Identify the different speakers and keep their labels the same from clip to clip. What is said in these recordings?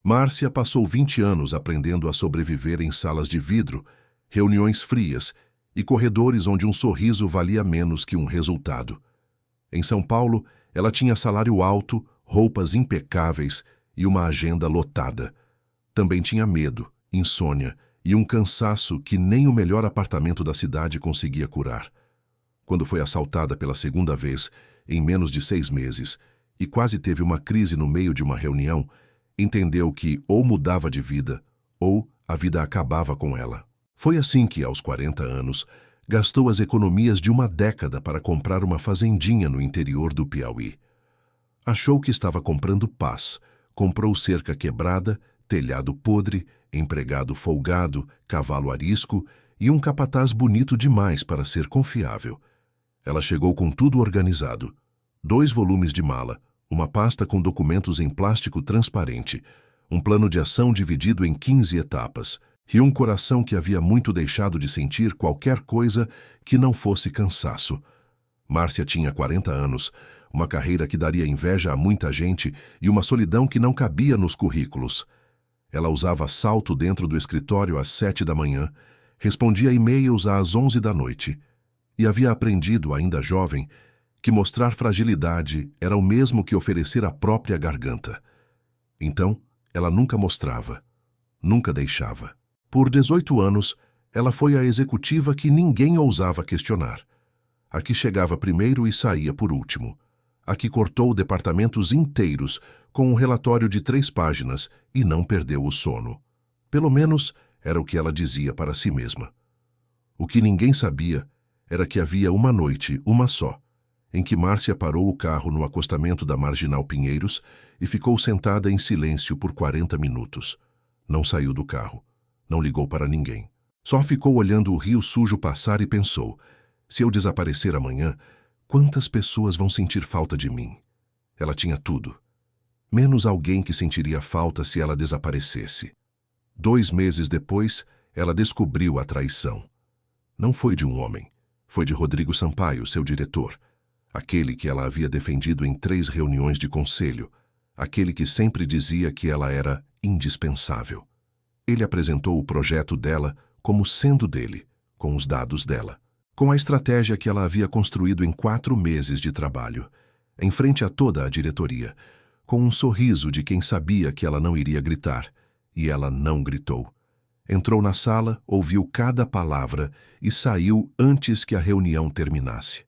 Speaker 1: Márcia passou 20 anos aprendendo a sobreviver em salas de vidro, reuniões frias e corredores onde um sorriso valia menos que um resultado. Em São Paulo, ela tinha salário alto, roupas impecáveis e uma agenda lotada. Também tinha medo, insônia e um cansaço que nem o melhor apartamento da cidade conseguia curar. Quando foi assaltada pela segunda vez, em menos de 6 meses, e quase teve uma crise no meio de uma reunião, entendeu que ou mudava de vida, ou a vida acabava com ela. Foi assim que, aos 40 anos, gastou as economias de uma década para comprar uma fazendinha no interior do Piauí. Achou que estava comprando paz, comprou cerca quebrada, telhado podre, empregado folgado, cavalo arisco e um capataz bonito demais para ser confiável. Ela chegou com tudo organizado. 2 volumes de mala, uma pasta com documentos em plástico transparente, um plano de ação dividido em 15 etapas e um coração que havia muito deixado de sentir qualquer coisa que não fosse cansaço. Márcia tinha 40 anos, uma carreira que daria inveja a muita gente e uma solidão que não cabia nos currículos. Ela usava salto dentro do escritório às 7 da manhã, respondia e-mails às 11 da noite e havia aprendido, ainda jovem, que mostrar fragilidade era o mesmo que oferecer a própria garganta. Então, ela nunca mostrava, nunca deixava. Por 18 anos, ela foi a executiva que ninguém ousava questionar. A que chegava primeiro e saía por último. A que cortou departamentos inteiros com um relatório de 3 páginas e não perdeu o sono. Pelo menos era o que ela dizia para si mesma. O que ninguém sabia era que havia uma noite, uma só, em que Márcia parou o carro no acostamento da Marginal Pinheiros e ficou sentada em silêncio por 40 minutos. Não saiu do carro. Não ligou para ninguém. Só ficou olhando o rio sujo passar e pensou: se eu desaparecer amanhã, quantas pessoas vão sentir falta de mim? Ela tinha tudo. Menos alguém que sentiria falta se ela desaparecesse. 2 meses depois, ela descobriu a traição. Não foi de um homem. Foi de Rodrigo Sampaio, seu diretor. Aquele que ela havia defendido em 3 reuniões de conselho. Aquele que sempre dizia que ela era indispensável. Ele apresentou o projeto dela como sendo dele, com os dados dela, com a estratégia que ela havia construído em 4 meses de trabalho, em frente a toda a diretoria, com um sorriso de quem sabia que ela não iria gritar, e ela não gritou. Entrou na sala, ouviu cada palavra e saiu antes que a reunião terminasse.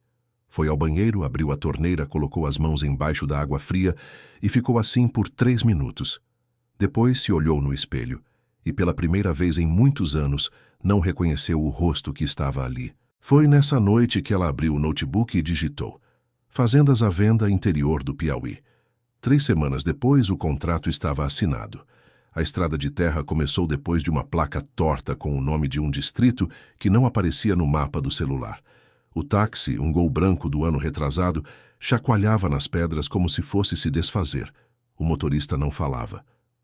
Speaker 1: Foi ao banheiro, abriu a torneira, colocou as mãos embaixo da água fria e ficou assim por 3 minutos. Depois se olhou no espelho e, pela primeira vez em muitos anos, não reconheceu o rosto que estava ali. Foi nessa noite que ela abriu o notebook e digitou: Fazendas à venda, interior do Piauí. 3 semanas depois, o contrato estava assinado. A estrada de terra começou depois de uma placa torta com o nome de um distrito que não aparecia no mapa do celular. O táxi, um Gol branco do ano retrasado, chacoalhava nas pedras como se fosse se desfazer. O motorista não falava.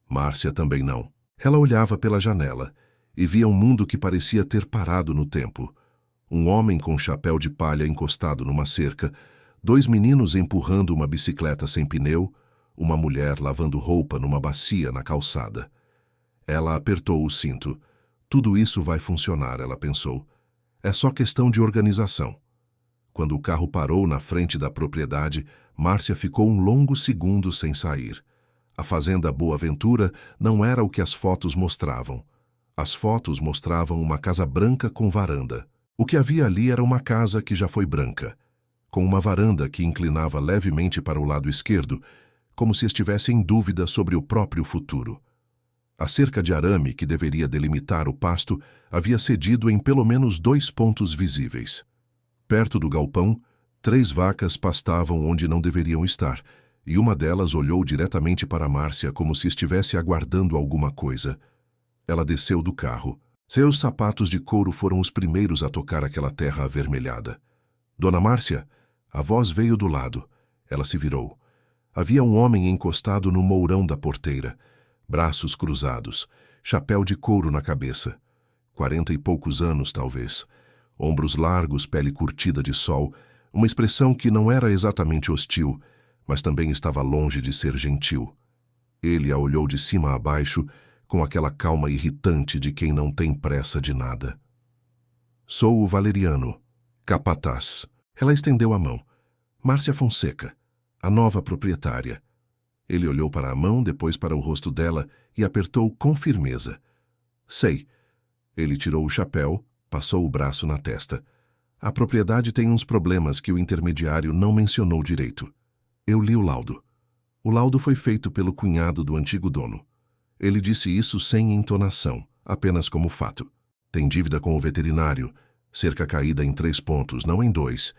Speaker 1: Márcia também não. Ela olhava pela janela e via um mundo que parecia ter parado no tempo. Um homem com chapéu de palha encostado numa cerca, 2 meninos empurrando uma bicicleta sem pneu, uma mulher lavando roupa numa bacia na calçada. Ela apertou o cinto. Tudo isso vai funcionar, ela pensou. É só questão de organização. Quando o carro parou na frente da propriedade, Márcia ficou um longo segundo sem sair. A fazenda Boa Ventura não era o que as fotos mostravam. As fotos mostravam uma casa branca com varanda. O que havia ali era uma casa que já foi branca, com uma varanda que inclinava levemente para o lado esquerdo, como se estivesse em dúvida sobre o próprio futuro. A cerca de arame que deveria delimitar o pasto havia cedido em pelo menos 2 pontos visíveis. Perto do galpão, 3 vacas pastavam onde não deveriam estar, e uma delas olhou diretamente para Márcia como se estivesse aguardando alguma coisa. Ela desceu do carro. Seus sapatos de couro foram os primeiros a tocar aquela terra avermelhada. Dona Márcia? A voz veio do lado. Ela se virou. Havia um homem encostado no mourão da porteira, braços cruzados, chapéu de couro na cabeça. 40 e poucos anos, talvez. Ombros largos, pele curtida de sol, uma expressão que não era exatamente hostil, mas também estava longe de ser gentil. Ele a olhou de cima a baixo, com aquela calma irritante de quem não tem pressa de nada. Sou o Valeriano, capataz. Ela estendeu a mão. Márcia Fonseca, a nova proprietária. Ele olhou para a mão, depois para o rosto dela e apertou com firmeza. Sei. Ele tirou o chapéu, passou o braço na testa. A propriedade tem uns problemas que o intermediário não mencionou direito. Eu li o laudo. O laudo foi feito pelo cunhado do antigo dono. Ele disse isso sem entonação, apenas como fato. Tem dívida com o veterinário, cerca caída em 3 pontos, não em 2.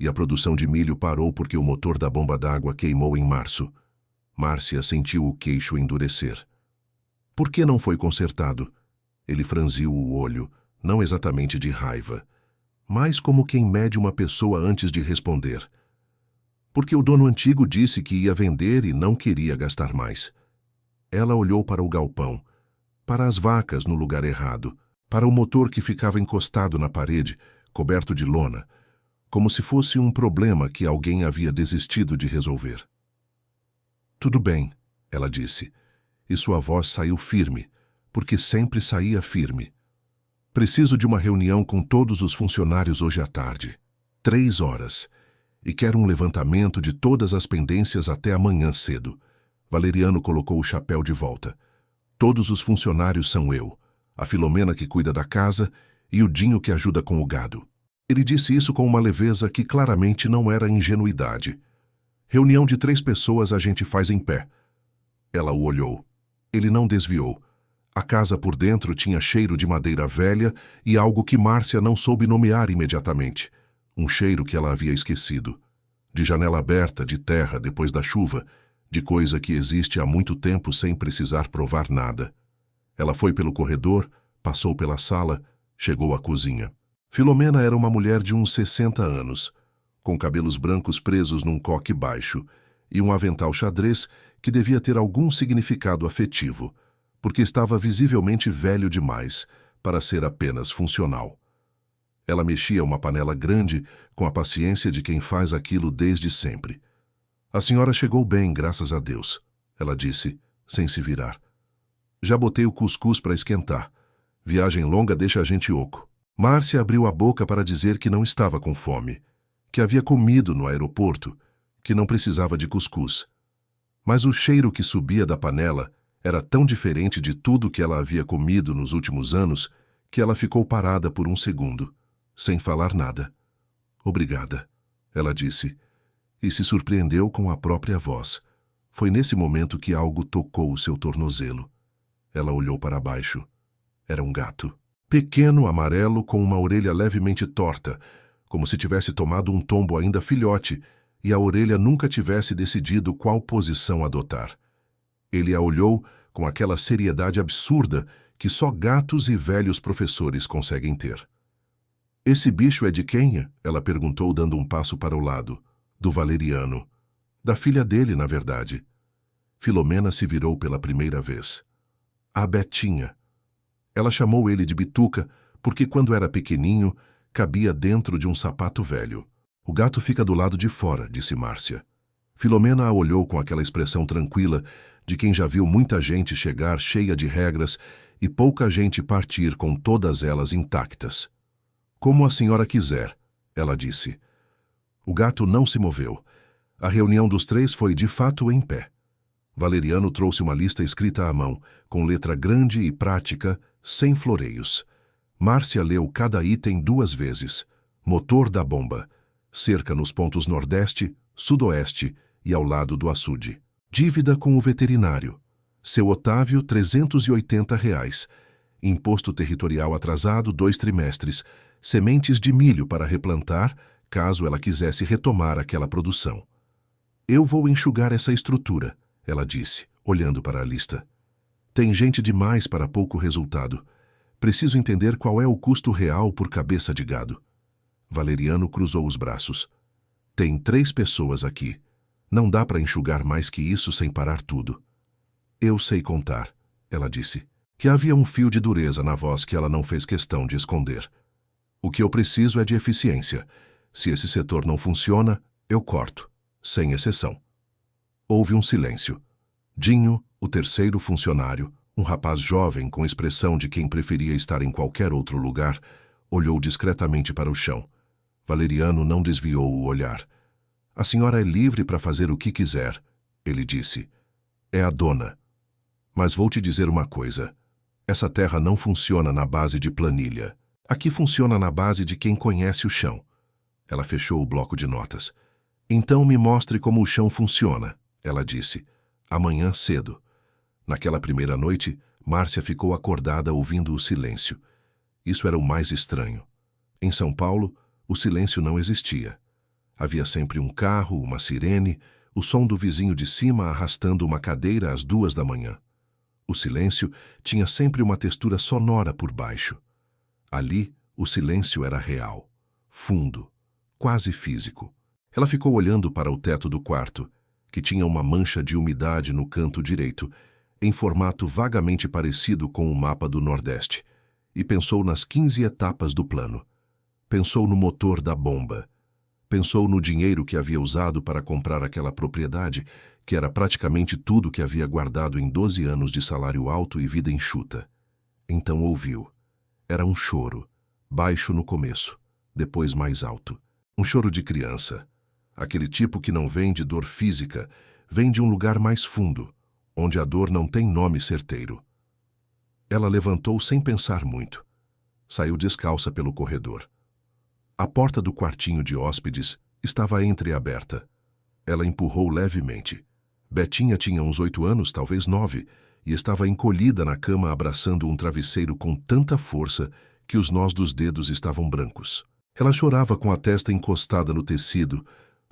Speaker 1: E a produção de milho parou porque o motor da bomba d'água queimou em março. Márcia sentiu o queixo endurecer. Por que não foi consertado? Ele franziu o olho, não exatamente de raiva, mas como quem mede uma pessoa antes de responder. Porque o dono antigo disse que ia vender e não queria gastar mais. Ela olhou para o galpão, para as vacas no lugar errado, para o motor que ficava encostado na parede, coberto de lona, como se fosse um problema que alguém havia desistido de resolver. Tudo bem, ela disse, e sua voz saiu firme, porque sempre saía firme. Preciso de uma reunião com todos os funcionários hoje à tarde. 3 horas. E quero um levantamento de todas as pendências até amanhã cedo. Valeriano colocou o chapéu de volta. Todos os funcionários são eu, a Filomena que cuida da casa e o Dinho que ajuda com o gado. Ele disse isso com uma leveza que claramente não era ingenuidade. Reunião de 3 pessoas a gente faz em pé. Ela o olhou. Ele não desviou. A casa por dentro tinha cheiro de madeira velha e algo que Márcia não soube nomear imediatamente. Um cheiro que ela havia esquecido. De janela aberta, de terra depois da chuva, de coisa que existe há muito tempo sem precisar provar nada. Ela foi pelo corredor, passou pela sala, chegou à cozinha. Filomena era uma mulher de uns 60 anos, com cabelos brancos presos num coque baixo e um avental xadrez que devia ter algum significado afetivo, porque estava visivelmente velho demais para ser apenas funcional. Ela mexia uma panela grande com a paciência de quem faz aquilo desde sempre. A senhora chegou bem, graças a Deus, ela disse, sem se virar. Já botei o cuscuz para esquentar. Viagem longa deixa a gente oco. Márcia abriu a boca para dizer que não estava com fome, que havia comido no aeroporto, que não precisava de cuscuz. Mas o cheiro que subia da panela era tão diferente de tudo que ela havia comido nos últimos anos que ela ficou parada por um segundo, sem falar nada. Obrigada, ela disse, e se surpreendeu com a própria voz. Foi nesse momento que algo tocou o seu tornozelo. Ela olhou para baixo. Era um gato. Pequeno, amarelo, com uma orelha levemente torta, como se tivesse tomado um tombo ainda filhote e a orelha nunca tivesse decidido qual posição adotar. Ele a olhou com aquela seriedade absurda que só gatos e velhos professores conseguem ter. Esse bicho é de quem? Ela perguntou, dando um passo para o lado. Do Valeriano. Da filha dele, na verdade. Filomena se virou pela primeira vez. A Betinha. Ela chamou ele de Bituca porque, quando era pequeninho, cabia dentro de um sapato velho. O gato fica do lado de fora, disse Márcia. Filomena a olhou com aquela expressão tranquila de quem já viu muita gente chegar cheia de regras e pouca gente partir com todas elas intactas. Como a senhora quiser, ela disse. O gato não se moveu. A reunião dos 3 foi de fato em pé. Valeriano trouxe uma lista escrita à mão, com letra grande e prática, sem floreios. Márcia leu cada item 2 vezes. Motor da bomba. Cerca nos pontos nordeste, sudoeste e ao lado do açude. Dívida com o veterinário. Seu Otávio, R$ 380. Imposto territorial atrasado 2 trimestres. Sementes de milho para replantar, caso ela quisesse retomar aquela produção. Eu vou enxugar essa estrutura, ela disse, olhando para a lista. Tem gente demais para pouco resultado. Preciso entender qual é o custo real por cabeça de gado. Valeriano cruzou os braços. Tem 3 pessoas aqui. Não dá para enxugar mais que isso sem parar tudo. Eu sei contar, ela disse, que havia um fio de dureza na voz que ela não fez questão de esconder. O que eu preciso é de eficiência. Se esse setor não funciona, eu corto, sem exceção. Houve um silêncio. Dinho, O terceiro funcionário, um rapaz jovem com expressão de quem preferia estar em qualquer outro lugar, olhou discretamente para o chão. Valeriano não desviou o olhar. A senhora é livre para fazer o que quiser, ele disse. É a dona. Mas vou te dizer uma coisa. Essa terra não funciona na base de planilha. Aqui funciona na base de quem conhece o chão. Ela fechou o bloco de notas. Então me mostre como o chão funciona, ela disse. Amanhã cedo. Naquela primeira noite, Márcia ficou acordada ouvindo o silêncio. Isso era o mais estranho. Em São Paulo, o silêncio não existia. Havia sempre um carro, uma sirene, o som do vizinho de cima arrastando uma cadeira às 2 da manhã. O silêncio tinha sempre uma textura sonora por baixo. Ali, o silêncio era real, fundo, quase físico. Ela ficou olhando para o teto do quarto, que tinha uma mancha de umidade no canto direito, em formato vagamente parecido com o mapa do Nordeste, e pensou nas 15 etapas do plano. Pensou no motor da bomba. Pensou no dinheiro que havia usado para comprar aquela propriedade, que era praticamente tudo que havia guardado em 12 anos de salário alto e vida enxuta. Então ouviu. Era um choro, baixo no começo, depois mais alto. Um choro de criança. Aquele tipo que não vem de dor física, vem de um lugar mais fundo, onde a dor não tem nome certeiro. Ela levantou sem pensar muito. Saiu descalça pelo corredor. A porta do quartinho de hóspedes estava entreaberta. Ela empurrou levemente. Betinha tinha uns 8 anos, talvez 9, e estava encolhida na cama abraçando um travesseiro com tanta força que os nós dos dedos estavam brancos. Ela chorava com a testa encostada no tecido,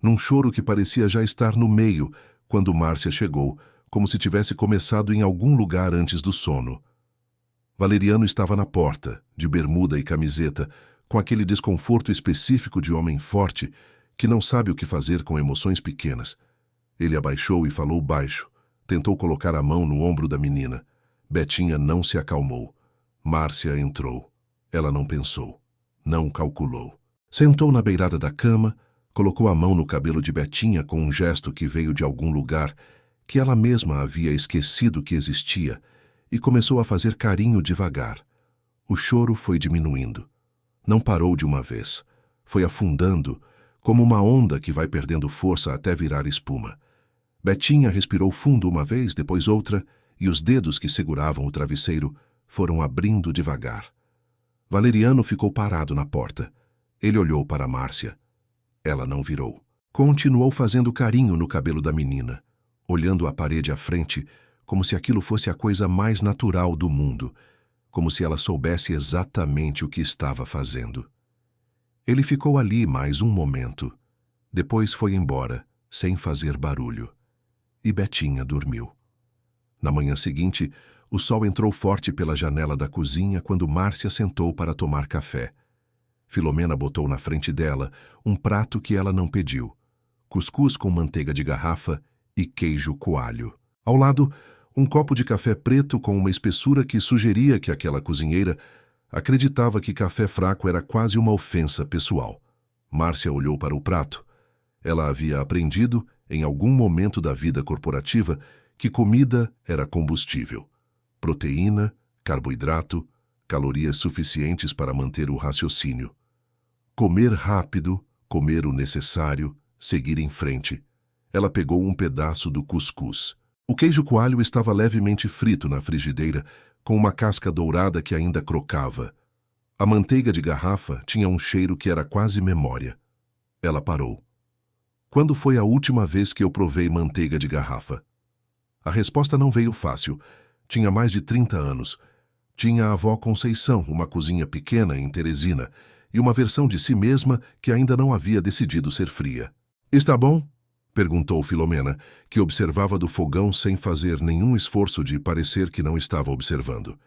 Speaker 1: num choro que parecia já estar no meio, quando Márcia chegou, como se tivesse começado em algum lugar antes do sono. Valeriano estava na porta, de bermuda e camiseta, com aquele desconforto específico de homem forte que não sabe o que fazer com emoções pequenas. Ele abaixou e falou baixo. Tentou colocar a mão no ombro da menina. Betinha não se acalmou. Márcia entrou. Ela não pensou. Não calculou. Sentou na beirada da cama, colocou a mão no cabelo de Betinha com um gesto que veio de algum lugar que ela mesma havia esquecido que existia e começou a fazer carinho devagar. O choro foi diminuindo. Não parou de uma vez. Foi afundando, como uma onda que vai perdendo força até virar espuma. Betinha respirou fundo uma vez, depois outra, e os dedos que seguravam o travesseiro foram abrindo devagar. Valeriano ficou parado na porta. Ele olhou para Márcia. Ela não virou. Continuou fazendo carinho no cabelo da menina, olhando a parede à frente, como se aquilo fosse a coisa mais natural do mundo, como se ela soubesse exatamente o que estava fazendo. Ele ficou ali mais um momento. Depois foi embora, sem fazer barulho. E Betinha dormiu. Na manhã seguinte, o sol entrou forte pela janela da cozinha quando Márcia sentou para tomar café. Filomena botou na frente dela um prato que ela não pediu: cuscuz com manteiga de garrafa e queijo coalho. Ao lado, um copo de café preto com uma espessura que sugeria que aquela cozinheira acreditava que café fraco era quase uma ofensa pessoal. Márcia olhou para o prato. Ela havia aprendido, em algum momento da vida corporativa, que comida era combustível. Proteína, carboidrato, calorias suficientes para manter o raciocínio. Comer rápido, comer o necessário, seguir em frente. Ela pegou um pedaço do cuscuz. O queijo coalho estava levemente frito na frigideira, com uma casca dourada que ainda crocava. A manteiga de garrafa tinha um cheiro que era quase memória. Ela parou. Quando foi a última vez que eu provei manteiga de garrafa? A resposta não veio fácil. Tinha mais de 30 anos. Tinha a avó Conceição, uma cozinha pequena em Teresina, e uma versão de si mesma que ainda não havia decidido ser fria. Está bom? Perguntou Filomena, que observava do fogão sem fazer nenhum esforço de parecer que não estava observando.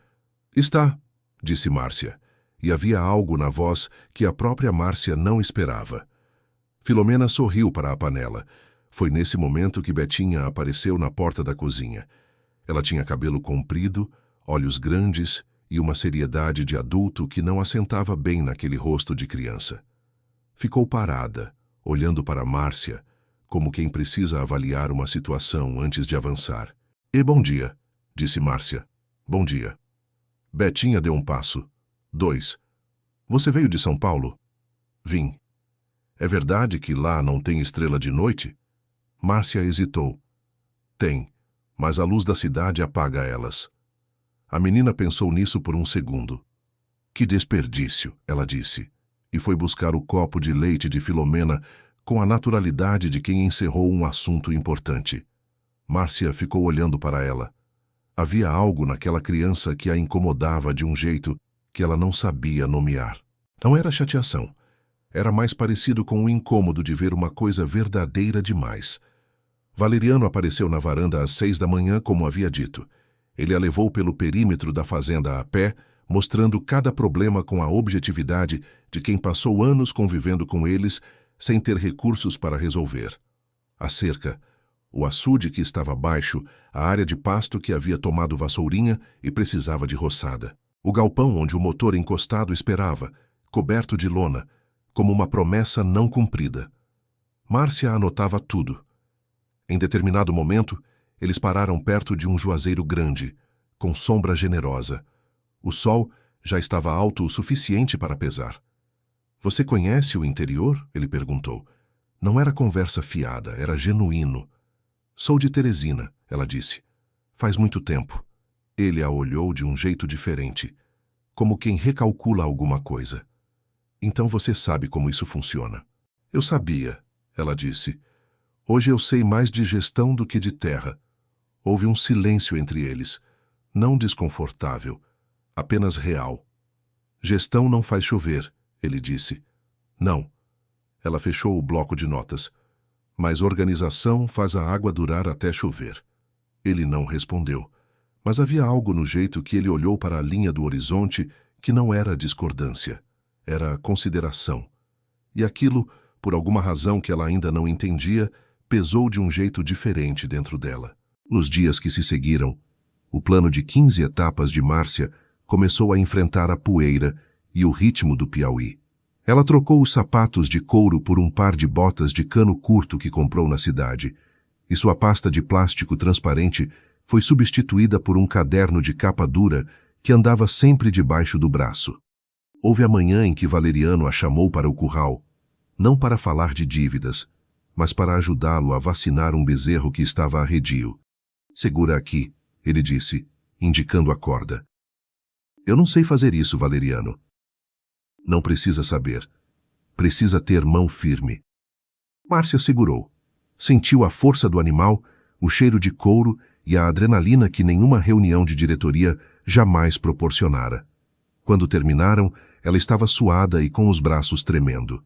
Speaker 1: Está, disse Márcia, e havia algo na voz que a própria Márcia não esperava. Filomena sorriu para a panela. Foi nesse momento que Betinha apareceu na porta da cozinha. Ela tinha cabelo comprido, olhos grandes e uma seriedade de adulto que não assentava bem naquele rosto de criança. Ficou parada, olhando para Márcia, como quem precisa avaliar uma situação antes de avançar. Bom dia, disse Márcia. Bom dia. Betinha deu um passo. 2. Você veio de São Paulo? Vim. É verdade que lá não tem estrela de noite? Márcia hesitou. Tem, mas a luz da cidade apaga elas. A menina pensou nisso por um segundo. Que desperdício, ela disse, e foi buscar o copo de leite de Filomena com a naturalidade de quem encerrou um assunto importante. Márcia ficou olhando para ela. Havia algo naquela criança que a incomodava de um jeito que ela não sabia nomear. Não era chateação. Era mais parecido com o incômodo de ver uma coisa verdadeira demais. Valeriano apareceu na varanda às 6 da manhã, como havia dito. Ele a levou pelo perímetro da fazenda a pé, mostrando cada problema com a objetividade de quem passou anos convivendo com eles sem ter recursos para resolver. A cerca, o açude que estava baixo, a área de pasto que havia tomado vassourinha e precisava de roçada. O galpão onde o motor encostado esperava, coberto de lona, como uma promessa não cumprida. Márcia anotava tudo. Em determinado momento, eles pararam perto de um juazeiro grande, com sombra generosa. O sol já estava alto o suficiente para pesar. Você conhece o interior? Ele perguntou. Não era conversa fiada, era genuíno. Sou de Teresina, ela disse. Faz muito tempo. Ele a olhou de um jeito diferente, como quem recalcula alguma coisa. Então você sabe como isso funciona. Eu sabia, ela disse. Hoje eu sei mais de gestão do que de terra. Houve um silêncio entre eles, não desconfortável, apenas real. Gestão não faz chover, ele disse. Não. Ela fechou o bloco de notas. Mas organização faz a água durar até chover. Ele não respondeu, mas havia algo no jeito que ele olhou para a linha do horizonte que não era discordância, era consideração. E aquilo, por alguma razão que ela ainda não entendia, pesou de um jeito diferente dentro dela. Nos dias que se seguiram, o plano de 15 etapas de Márcia começou a enfrentar a poeira e o ritmo do Piauí. Ela trocou os sapatos de couro por um par de botas de cano curto que comprou na cidade, e sua pasta de plástico transparente foi substituída por um caderno de capa dura que andava sempre debaixo do braço. Houve a manhã em que Valeriano a chamou para o curral, não para falar de dívidas, mas para ajudá-lo a vacinar um bezerro que estava arredio. Segura aqui, ele disse, indicando a corda. Eu não sei fazer isso, Valeriano. Não precisa saber. Precisa ter mão firme. Márcia segurou. Sentiu a força do animal, o cheiro de couro e a adrenalina que nenhuma reunião de diretoria jamais proporcionara. Quando terminaram, ela estava suada e com os braços tremendo.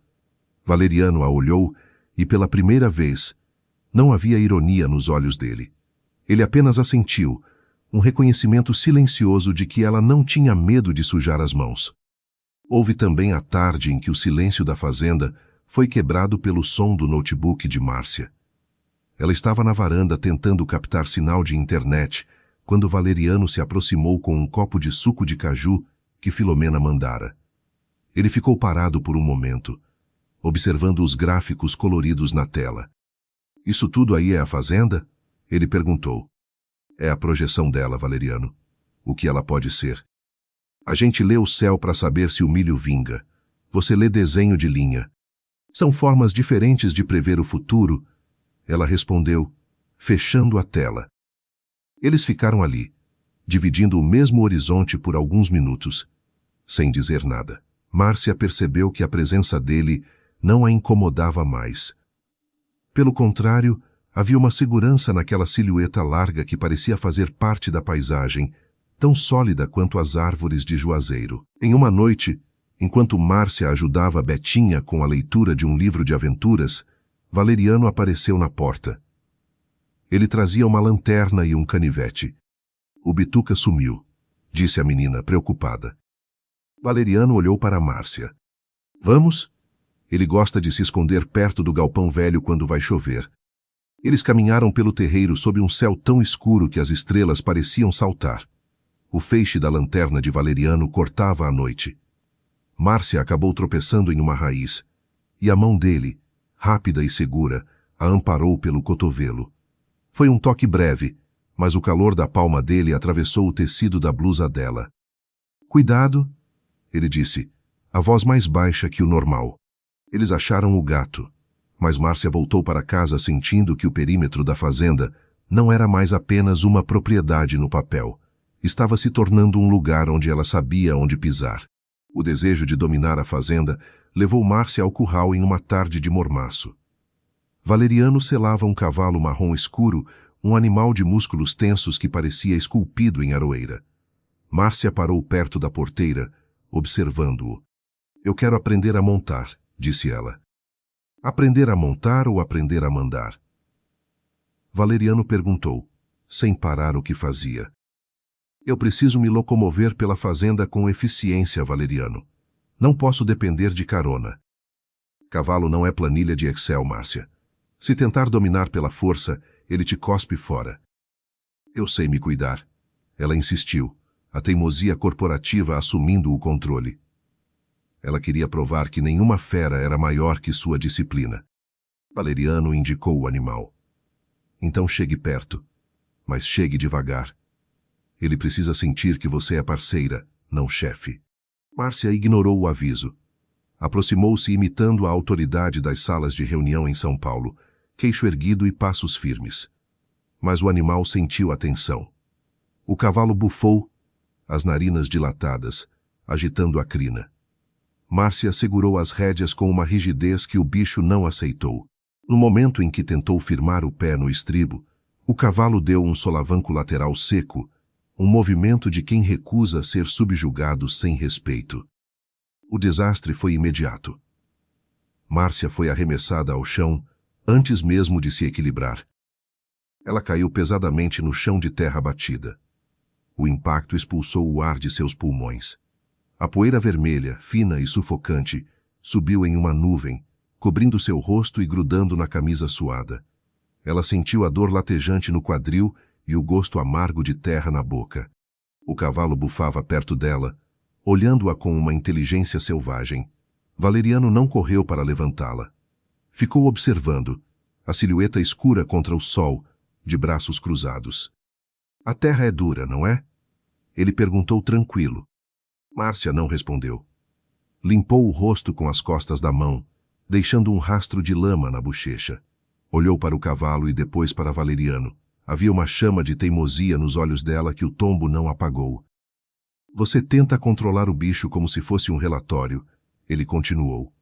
Speaker 1: Valeriano a olhou e, pela primeira vez, não havia ironia nos olhos dele. Ele apenas assentiu, um reconhecimento silencioso de que ela não tinha medo de sujar as mãos. Houve também a tarde em que o silêncio da fazenda foi quebrado pelo som do notebook de Márcia. Ela estava na varanda tentando captar sinal de internet, quando Valeriano se aproximou com um copo de suco de caju que Filomena mandara. Ele ficou parado por um momento, observando os gráficos coloridos na tela. Isso tudo aí é a fazenda? Ele perguntou. É a projeção dela, Valeriano. O que ela pode ser. A gente lê o céu para saber se o milho vinga. Você lê desenho de linha. São formas diferentes de prever o futuro. Ela respondeu, fechando a tela. Eles ficaram ali, dividindo o mesmo horizonte por alguns minutos, sem dizer nada. Márcia percebeu que a presença dele não a incomodava mais. Pelo contrário, havia uma segurança naquela silhueta larga que parecia fazer parte da paisagem, tão sólida quanto as árvores de Juazeiro. Em uma noite, enquanto Márcia ajudava Betinha com a leitura de um livro de aventuras, Valeriano apareceu na porta. Ele trazia uma lanterna e um canivete. O Bituca sumiu, disse a menina, preocupada. Valeriano olhou para Márcia. Vamos? Ele gosta de se esconder perto do galpão velho quando vai chover. Eles caminharam pelo terreiro sob um céu tão escuro que as estrelas pareciam saltar. O feixe da lanterna de Valeriano cortava a noite. Márcia acabou tropeçando em uma raiz, e a mão dele, rápida e segura, a amparou pelo cotovelo. Foi um toque breve, mas o calor da palma dele atravessou o tecido da blusa dela. Cuidado, ele disse, a voz mais baixa que o normal. Eles acharam o gato, mas Márcia voltou para casa sentindo que o perímetro da fazenda não era mais apenas uma propriedade no papel. Estava se tornando um lugar onde ela sabia onde pisar. O desejo de dominar a fazenda levou Márcia ao curral em uma tarde de mormaço. Valeriano selava um cavalo marrom escuro, um animal de músculos tensos que parecia esculpido em aroeira. Márcia parou perto da porteira, observando-o. Eu quero aprender a montar, disse ela. Aprender a montar ou aprender a mandar? Valeriano perguntou, sem parar o que fazia. Eu preciso me locomover pela fazenda com eficiência, Valeriano. Não posso depender de carona. Cavalo não é planilha de Excel, Márcia. Se tentar dominar pela força, ele te cospe fora. Eu sei me cuidar. Ela insistiu, a teimosia corporativa assumindo o controle. Ela queria provar que nenhuma fera era maior que sua disciplina. Valeriano indicou o animal. Então chegue perto, mas chegue devagar. Ele precisa sentir que você é parceira, não chefe. Márcia ignorou o aviso. Aproximou-se imitando a autoridade das salas de reunião em São Paulo, queixo erguido e passos firmes. Mas o animal sentiu a tensão. O cavalo bufou, as narinas dilatadas, agitando a crina. Márcia segurou as rédeas com uma rigidez que o bicho não aceitou. No momento em que tentou firmar o pé no estribo, o cavalo deu um solavanco lateral seco, um movimento de quem recusa ser subjugado sem respeito. O desastre foi imediato. Márcia foi arremessada ao chão antes mesmo de se equilibrar. Ela caiu pesadamente no chão de terra batida. O impacto expulsou o ar de seus pulmões. A poeira vermelha, fina e sufocante, subiu em uma nuvem, cobrindo seu rosto e grudando na camisa suada. Ela sentiu a dor latejante no quadril e o gosto amargo de terra na boca. O cavalo bufava perto dela, olhando-a com uma inteligência selvagem. Valeriano não correu para levantá-la. Ficou observando, a silhueta escura contra o sol, de braços cruzados. A terra é dura, não é? Ele perguntou tranquilo. Márcia não respondeu. Limpou o rosto com as costas da mão, deixando um rastro de lama na bochecha. Olhou para o cavalo e depois para Valeriano. Havia uma chama de teimosia nos olhos dela que o tombo não apagou. Você tenta controlar o bicho como se fosse um relatório, ele continuou.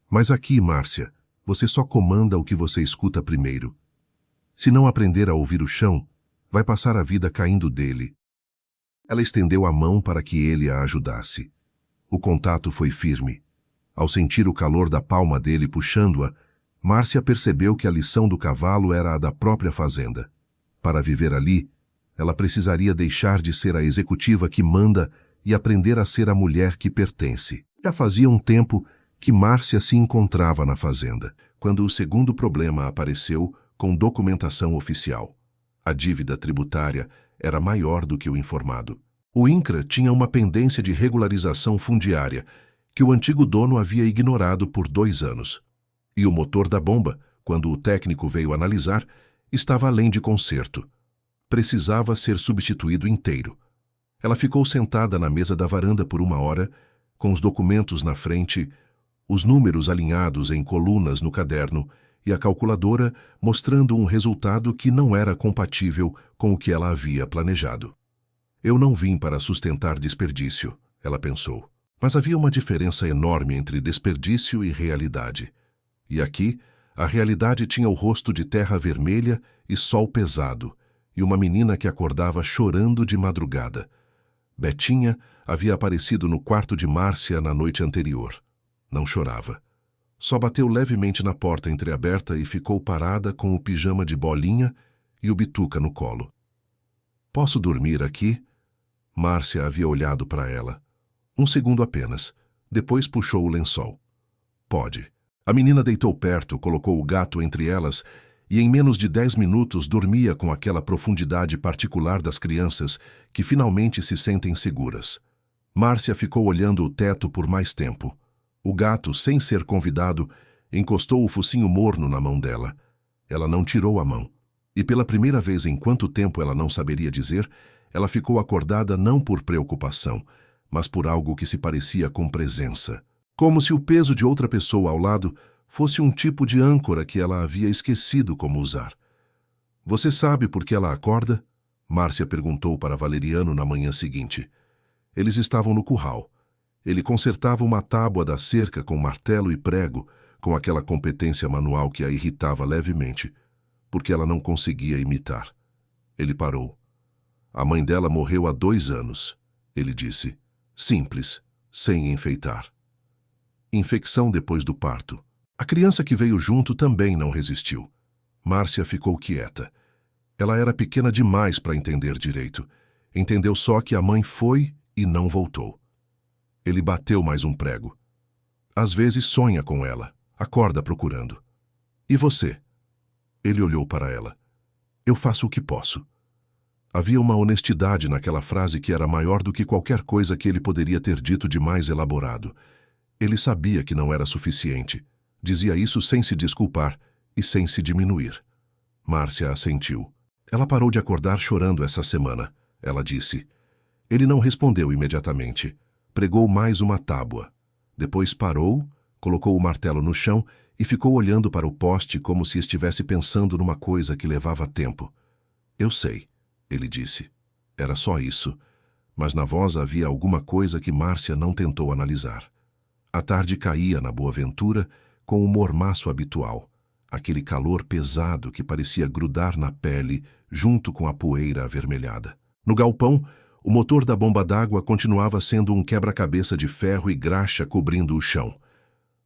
Speaker 1: Mas aqui, Márcia, você só comanda o que você escuta primeiro. Se não aprender a ouvir o chão, vai passar a vida caindo dele. Ela estendeu a mão para que ele a ajudasse. O contato foi firme. Ao sentir o calor da palma dele puxando-a, Márcia percebeu que a lição do cavalo era a da própria fazenda. Para viver ali, ela precisaria deixar de ser a executiva que manda e aprender a ser a mulher que pertence. Já fazia um tempo que Márcia se encontrava na fazenda, quando o segundo problema apareceu com documentação oficial. A dívida tributária era maior do que o informado. O INCRA tinha uma pendência de regularização fundiária que o antigo dono havia ignorado por 2 anos. E o motor da bomba, quando o técnico veio analisar, estava além de conserto. Precisava ser substituído inteiro. Ela ficou sentada na mesa da varanda por 1 hora, com os documentos na frente, os números alinhados em colunas no caderno e a calculadora mostrando um resultado que não era compatível com o que ela havia planejado. Eu não vim para sustentar desperdício, ela pensou. Mas havia uma diferença enorme entre desperdício e realidade. E aqui, a realidade tinha o rosto de terra vermelha e sol pesado, e uma menina que acordava chorando de madrugada. Betinha havia aparecido no quarto de Márcia na noite anterior. Não chorava. Só bateu levemente na porta entreaberta e ficou parada com o pijama de bolinha e o bituca no colo. Posso dormir aqui? Márcia havia olhado para ela. 1 segundo apenas. Depois puxou o lençol. Pode. A menina deitou perto, colocou o gato entre elas e em menos de 10 minutos dormia com aquela profundidade particular das crianças que finalmente se sentem seguras. Márcia ficou olhando o teto por mais tempo. O gato, sem ser convidado, encostou o focinho morno na mão dela. Ela não tirou a mão. E pela primeira vez em quanto tempo ela não saberia dizer, ela ficou acordada não por preocupação, mas por algo que se parecia com presença. Como se o peso de outra pessoa ao lado fosse um tipo de âncora que ela havia esquecido como usar. Você sabe por que ela acorda? Márcia perguntou para Valeriano na manhã seguinte. Eles estavam no curral. Ele consertava uma tábua da cerca com martelo e prego, com aquela competência manual que a irritava levemente, porque ela não conseguia imitar. Ele parou. A mãe dela morreu há 2 anos, ele disse. Simples, sem enfeitar. Infecção depois do parto. A criança que veio junto também não resistiu. Márcia ficou quieta. Ela era pequena demais para entender direito. Entendeu só que a mãe foi e não voltou. Ele bateu mais um prego. Às vezes sonha com ela, acorda procurando. E você? Ele olhou para ela. Eu faço o que posso. Havia uma honestidade naquela frase que era maior do que qualquer coisa que ele poderia ter dito de mais elaborado. Ele sabia que não era suficiente. Dizia isso sem se desculpar e sem se diminuir. Márcia assentiu. Ela parou de acordar chorando essa semana, ela disse. Ele não respondeu imediatamente. Pregou mais uma tábua. Depois parou, colocou o martelo no chão e ficou olhando para o poste como se estivesse pensando numa coisa que levava tempo. Eu sei, ele disse. Era só isso, mas na voz havia alguma coisa que Márcia não tentou analisar. A tarde caía na Boaventura com o mormaço habitual, aquele calor pesado que parecia grudar na pele junto com a poeira avermelhada. No galpão, o motor da bomba d'água continuava sendo um quebra-cabeça de ferro e graxa cobrindo o chão.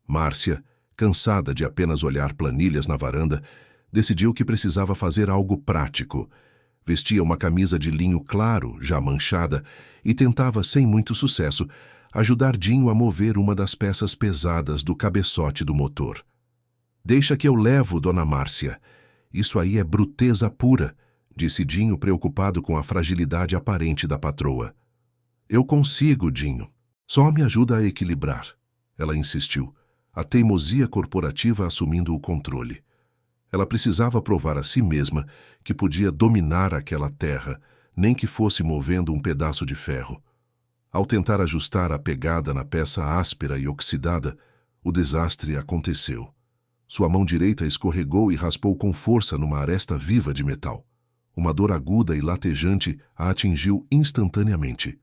Speaker 1: Márcia, cansada de apenas olhar planilhas na varanda, decidiu que precisava fazer algo prático. Vestia uma camisa de linho claro, já manchada, e tentava, sem muito sucesso, ajudar Dinho a mover uma das peças pesadas do cabeçote do motor. Deixa que eu levo, dona Márcia. Isso aí é bruteza pura, disse Dinho, preocupado com a fragilidade aparente da patroa. Eu consigo, Dinho. Só me ajuda a equilibrar, ela insistiu, a teimosia corporativa assumindo o controle. Ela precisava provar a si mesma que podia dominar aquela terra, nem que fosse movendo um pedaço de ferro. Ao tentar ajustar a pegada na peça áspera e oxidada, o desastre aconteceu. Sua mão direita escorregou e raspou com força numa aresta viva de metal. Uma dor aguda e latejante a atingiu instantaneamente.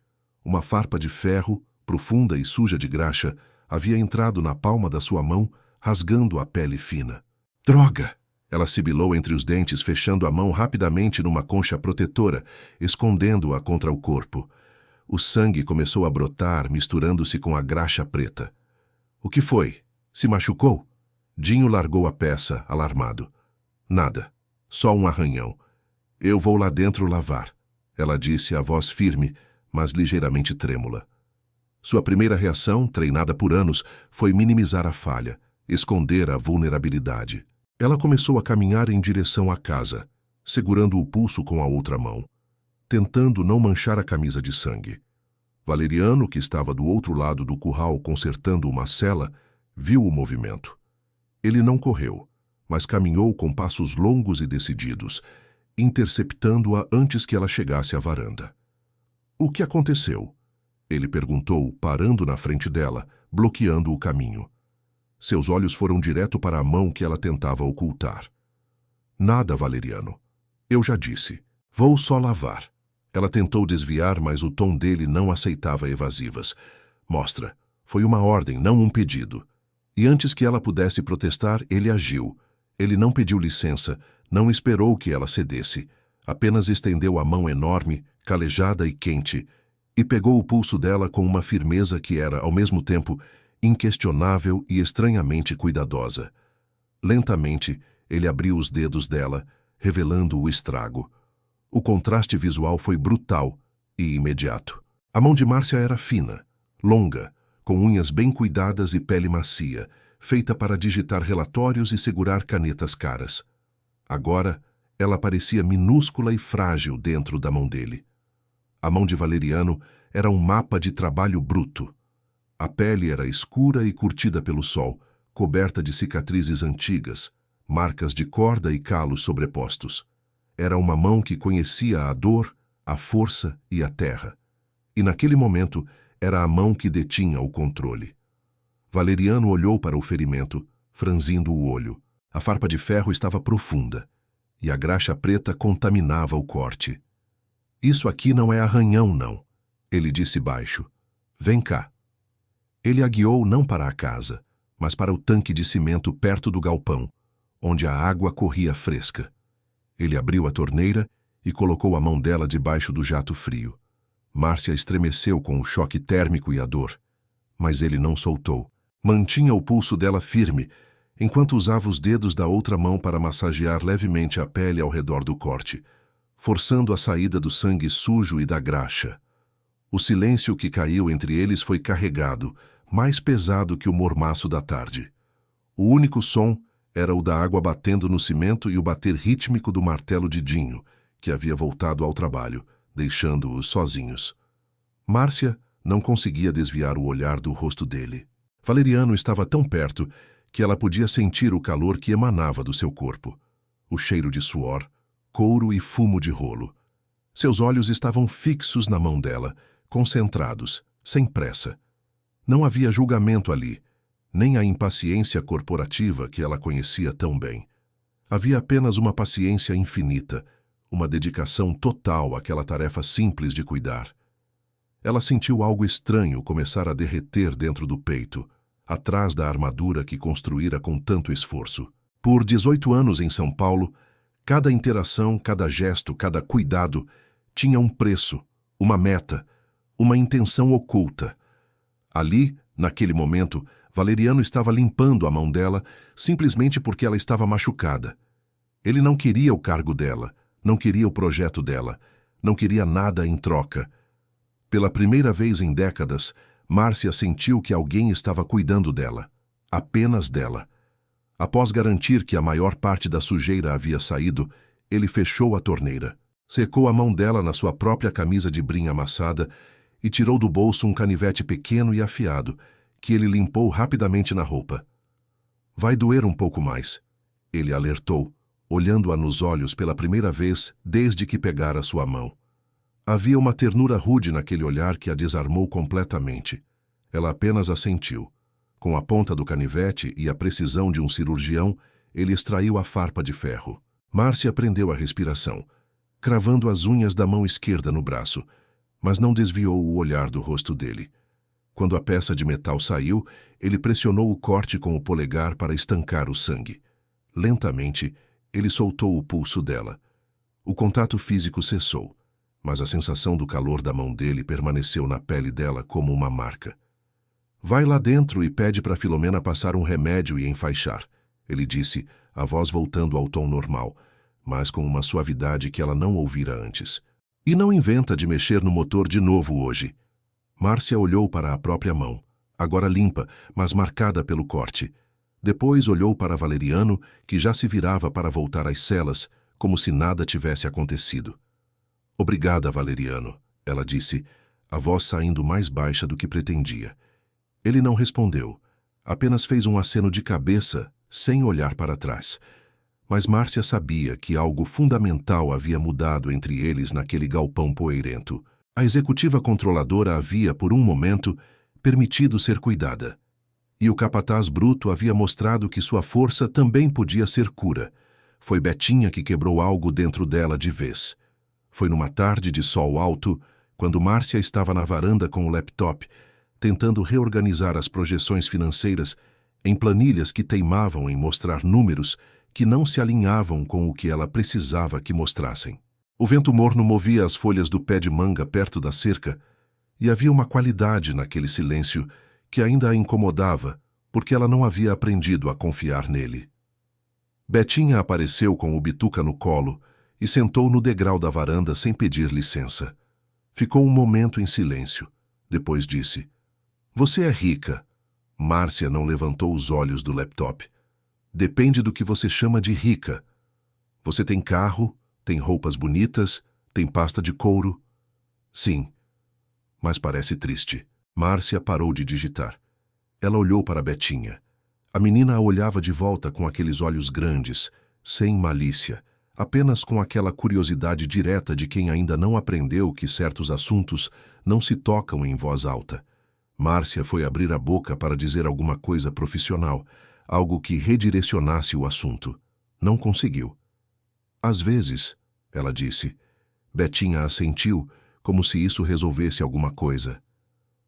Speaker 1: Uma farpa de ferro, profunda e suja de graxa, havia entrado na palma da sua mão, rasgando a pele fina. Droga! Ela sibilou entre os dentes, fechando a mão rapidamente numa concha protetora, escondendo-a contra o corpo. O sangue começou a brotar, misturando-se com a graxa preta. O que foi? Se machucou? Dinho largou a peça, alarmado. Nada. Só um arranhão. Eu vou lá dentro lavar, ela disse, a voz firme, mas ligeiramente trêmula. Sua primeira reação, treinada por anos, foi minimizar a falha, esconder a vulnerabilidade. Ela começou a caminhar em direção à casa, segurando o pulso com a outra mão, tentando não manchar a camisa de sangue. Valeriano, que estava do outro lado do curral consertando uma sela, viu o movimento. Ele não correu, mas caminhou com passos longos e decididos, interceptando-a antes que ela chegasse à varanda. O que aconteceu? Ele perguntou, parando na frente dela, bloqueando o caminho. Seus olhos foram direto para a mão que ela tentava ocultar. Nada, Valeriano. Eu já disse. Vou só lavar. Ela tentou desviar, mas o tom dele não aceitava evasivas. Mostra. Foi uma ordem, não um pedido. E antes que ela pudesse protestar, ele agiu. Ele não pediu licença, não esperou que ela cedesse. Apenas estendeu a mão enorme, calejada e quente, e pegou o pulso dela com uma firmeza que era, ao mesmo tempo, inquestionável e estranhamente cuidadosa. Lentamente, ele abriu os dedos dela, revelando o estrago. O contraste visual foi brutal e imediato. A mão de Márcia era fina, longa, com unhas bem cuidadas e pele macia, feita para digitar relatórios e segurar canetas caras. Agora, ela parecia minúscula e frágil dentro da mão dele. A mão de Valeriano era um mapa de trabalho bruto. A pele era escura e curtida pelo sol, coberta de cicatrizes antigas, marcas de corda e calos sobrepostos. Era uma mão que conhecia a dor, a força e a terra. E naquele momento, era a mão que detinha o controle. Valeriano olhou para o ferimento, franzindo o olho. A farpa de ferro estava profunda, e a graxa preta contaminava o corte. Isso aqui não é arranhão, não, ele disse baixo. Vem cá. Ele a guiou não para a casa, mas para o tanque de cimento perto do galpão, onde a água corria fresca. Ele abriu a torneira e colocou a mão dela debaixo do jato frio. Márcia estremeceu com o choque térmico e a dor, mas ele não soltou. Mantinha o pulso dela firme, enquanto usava os dedos da outra mão para massagear levemente a pele ao redor do corte, forçando a saída do sangue sujo e da graxa. O silêncio que caiu entre eles foi carregado, mais pesado que o mormaço da tarde. O único som era o da água batendo no cimento e o bater rítmico do martelo de Dinho, que havia voltado ao trabalho, deixando-os sozinhos. Márcia não conseguia desviar o olhar do rosto dele. Valeriano estava tão perto que ela podia sentir o calor que emanava do seu corpo, o cheiro de suor, couro e fumo de rolo. Seus olhos estavam fixos na mão dela, concentrados, sem pressa. Não havia julgamento ali, nem a impaciência corporativa que ela conhecia tão bem. Havia apenas uma paciência infinita, uma dedicação total àquela tarefa simples de cuidar. Ela sentiu algo estranho começar a derreter dentro do peito, atrás da armadura que construíra com tanto esforço. Por 18 anos em São Paulo, cada interação, cada gesto, cada cuidado tinha um preço, uma meta, uma intenção oculta. Ali, naquele momento, Valeriano estava limpando a mão dela simplesmente porque ela estava machucada. Ele não queria o cargo dela, não queria o projeto dela, não queria nada em troca. Pela primeira vez em décadas, Márcia sentiu que alguém estava cuidando dela, apenas dela. Após garantir que a maior parte da sujeira havia saído, ele fechou a torneira, secou a mão dela na sua própria camisa de brim amassada e tirou do bolso um canivete pequeno e afiado, que ele limpou rapidamente na roupa. Vai doer um pouco mais, ele alertou, olhando-a nos olhos pela primeira vez desde que pegara sua mão. Havia uma ternura rude naquele olhar que a desarmou completamente. Ela apenas assentiu. Com a ponta do canivete e a precisão de um cirurgião, ele extraiu a farpa de ferro. Márcia prendeu a respiração, cravando as unhas da mão esquerda no braço, mas não desviou o olhar do rosto dele. Quando a peça de metal saiu, ele pressionou o corte com o polegar para estancar o sangue. Lentamente, ele soltou o pulso dela. O contato físico cessou, mas a sensação do calor da mão dele permaneceu na pele dela como uma marca. Vai lá dentro e pede para Filomena passar um remédio e enfaixar, ele disse, a voz voltando ao tom normal, mas com uma suavidade que ela não ouvira antes. E não inventa de mexer no motor de novo hoje. Márcia olhou para a própria mão, agora limpa, mas marcada pelo corte. Depois olhou para Valeriano, que já se virava para voltar às celas, como se nada tivesse acontecido. Obrigada, Valeriano, ela disse, a voz saindo mais baixa do que pretendia. Ele não respondeu, apenas fez um aceno de cabeça, sem olhar para trás. Mas Márcia sabia que algo fundamental havia mudado entre eles naquele galpão poeirento. A executiva controladora havia, por um momento, permitido ser cuidada. E o capataz bruto havia mostrado que sua força também podia ser cura. Foi Betinha que quebrou algo dentro dela de vez. Foi numa tarde de sol alto, quando Márcia estava na varanda com o laptop, tentando reorganizar as projeções financeiras em planilhas que teimavam em mostrar números que não se alinhavam com o que ela precisava que mostrassem. O vento morno movia as folhas do pé de manga perto da cerca, e havia uma qualidade naquele silêncio que ainda a incomodava, porque ela não havia aprendido a confiar nele. Betinha apareceu com o bituca no colo e sentou no degrau da varanda sem pedir licença. Ficou um momento em silêncio. Depois disse, "Você é rica." Márcia não levantou os olhos do laptop. "Depende do que você chama de rica. Você tem carro, tem roupas bonitas, tem pasta de couro?" "Sim." "Mas parece triste." Márcia parou de digitar. Ela olhou para Betinha. A menina a olhava de volta com aqueles olhos grandes, sem malícia, apenas com aquela curiosidade direta de quem ainda não aprendeu que certos assuntos não se tocam em voz alta. Márcia foi abrir a boca para dizer alguma coisa profissional, algo que redirecionasse o assunto. Não conseguiu. Às vezes, ela disse. Betinha assentiu, como se isso resolvesse alguma coisa.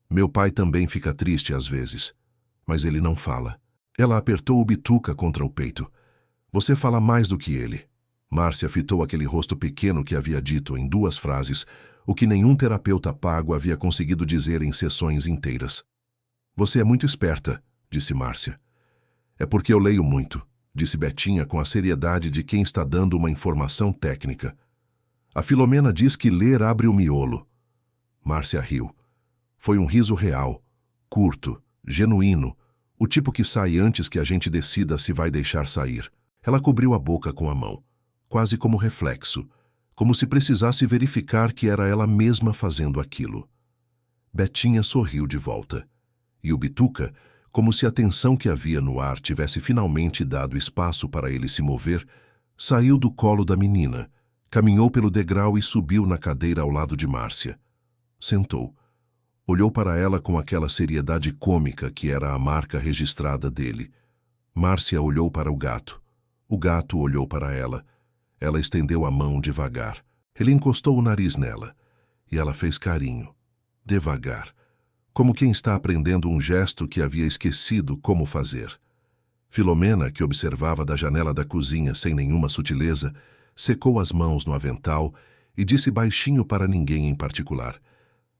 Speaker 1: Meu pai também fica triste às vezes, mas ele não fala. Ela apertou o Bituca contra o peito. Você fala mais do que ele. Márcia fitou aquele rosto pequeno que havia dito em 2 frases, o que nenhum terapeuta pago havia conseguido dizer em sessões inteiras. Você é muito esperta, disse Márcia. É porque eu leio muito, disse Betinha com a seriedade de quem está dando uma informação técnica. A Filomena diz que ler abre o miolo. Márcia riu. Foi um riso real, curto, genuíno, o tipo que sai antes que a gente decida se vai deixar sair. Ela cobriu a boca com a mão, quase como reflexo, como se precisasse verificar que era ela mesma fazendo aquilo. Betinha sorriu de volta. E o Bituca, como se a tensão que havia no ar tivesse finalmente dado espaço para ele se mover, saiu do colo da menina, caminhou pelo degrau e subiu na cadeira ao lado de Márcia. Sentou. Olhou para ela com aquela seriedade cômica que era a marca registrada dele. Márcia olhou para o gato. O gato olhou para ela. Ela estendeu a mão devagar. Ele encostou o nariz nela. E ela fez carinho. Devagar. Como quem está aprendendo um gesto que havia esquecido como fazer. Filomena, que observava da janela da cozinha sem nenhuma sutileza, secou as mãos no avental e disse baixinho para ninguém em particular.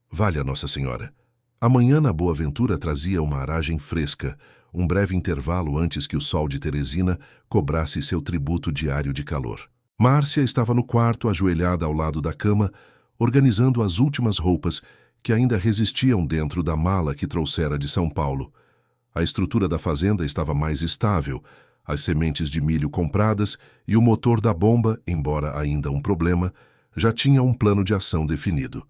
Speaker 1: Valha Nossa Senhora. Amanhã na Boa Ventura trazia uma aragem fresca, um breve intervalo antes que o sol de Teresina cobrasse seu tributo diário de calor. Márcia estava no quarto, ajoelhada ao lado da cama, organizando as últimas roupas que ainda resistiam dentro da mala que trouxera de São Paulo. A estrutura da fazenda estava mais estável, as sementes de milho compradas e o motor da bomba, embora ainda um problema, já tinha um plano de ação definido.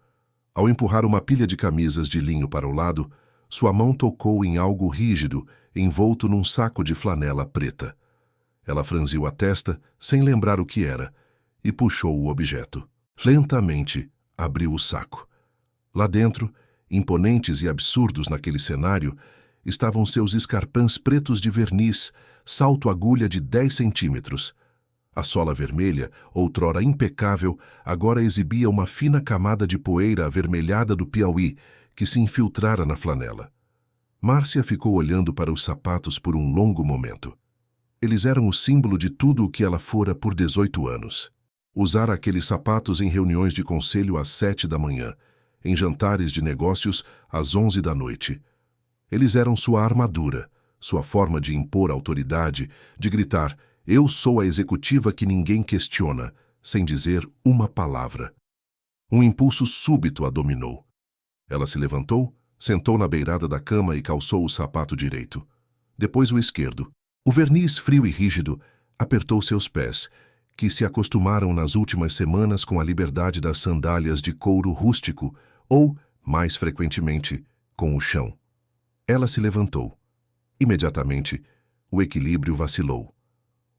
Speaker 1: Ao empurrar uma pilha de camisas de linho para o lado, sua mão tocou em algo rígido, envolto num saco de flanela preta. Ela franziu a testa, sem lembrar o que era, e puxou o objeto. Lentamente, abriu o saco. Lá dentro, imponentes e absurdos naquele cenário, estavam seus escarpins pretos de verniz, salto-agulha de 10 centímetros. A sola vermelha, outrora impecável, agora exibia uma fina camada de poeira avermelhada do Piauí, que se infiltrara na flanela. Márcia ficou olhando para os sapatos por um longo momento. Eles eram o símbolo de tudo o que ela fora por 18 anos. Usara aqueles sapatos em reuniões de conselho às 7 da manhã, em jantares de negócios às 11 da noite. Eles eram sua armadura, sua forma de impor autoridade, de gritar: eu sou a executiva que ninguém questiona, sem dizer uma palavra. Um impulso súbito a dominou. Ela se levantou, sentou na beirada da cama e calçou o sapato direito. Depois o esquerdo. O verniz frio e rígido apertou seus pés, que se acostumaram nas últimas semanas com a liberdade das sandálias de couro rústico ou, mais frequentemente, com o chão. Ela se levantou. Imediatamente, o equilíbrio vacilou.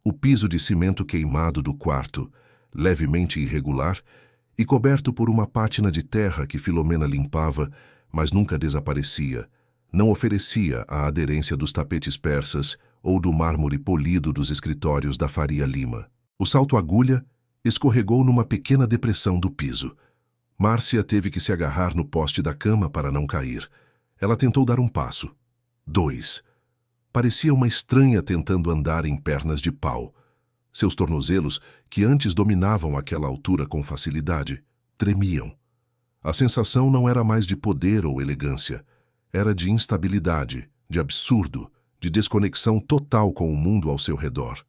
Speaker 1: O piso de cimento queimado do quarto, levemente irregular, e coberto por uma pátina de terra que Filomena limpava, mas nunca desaparecia, não oferecia a aderência dos tapetes persas ou do mármore polido dos escritórios da Faria Lima. O salto-agulha escorregou numa pequena depressão do piso. Márcia teve que se agarrar no poste da cama para não cair. Ela tentou dar um passo. 2. Parecia uma estranha tentando andar em pernas de pau. Seus tornozelos, que antes dominavam aquela altura com facilidade, tremiam. A sensação não era mais de poder ou elegância. Era de instabilidade, de absurdo, de desconexão total com o mundo ao seu redor.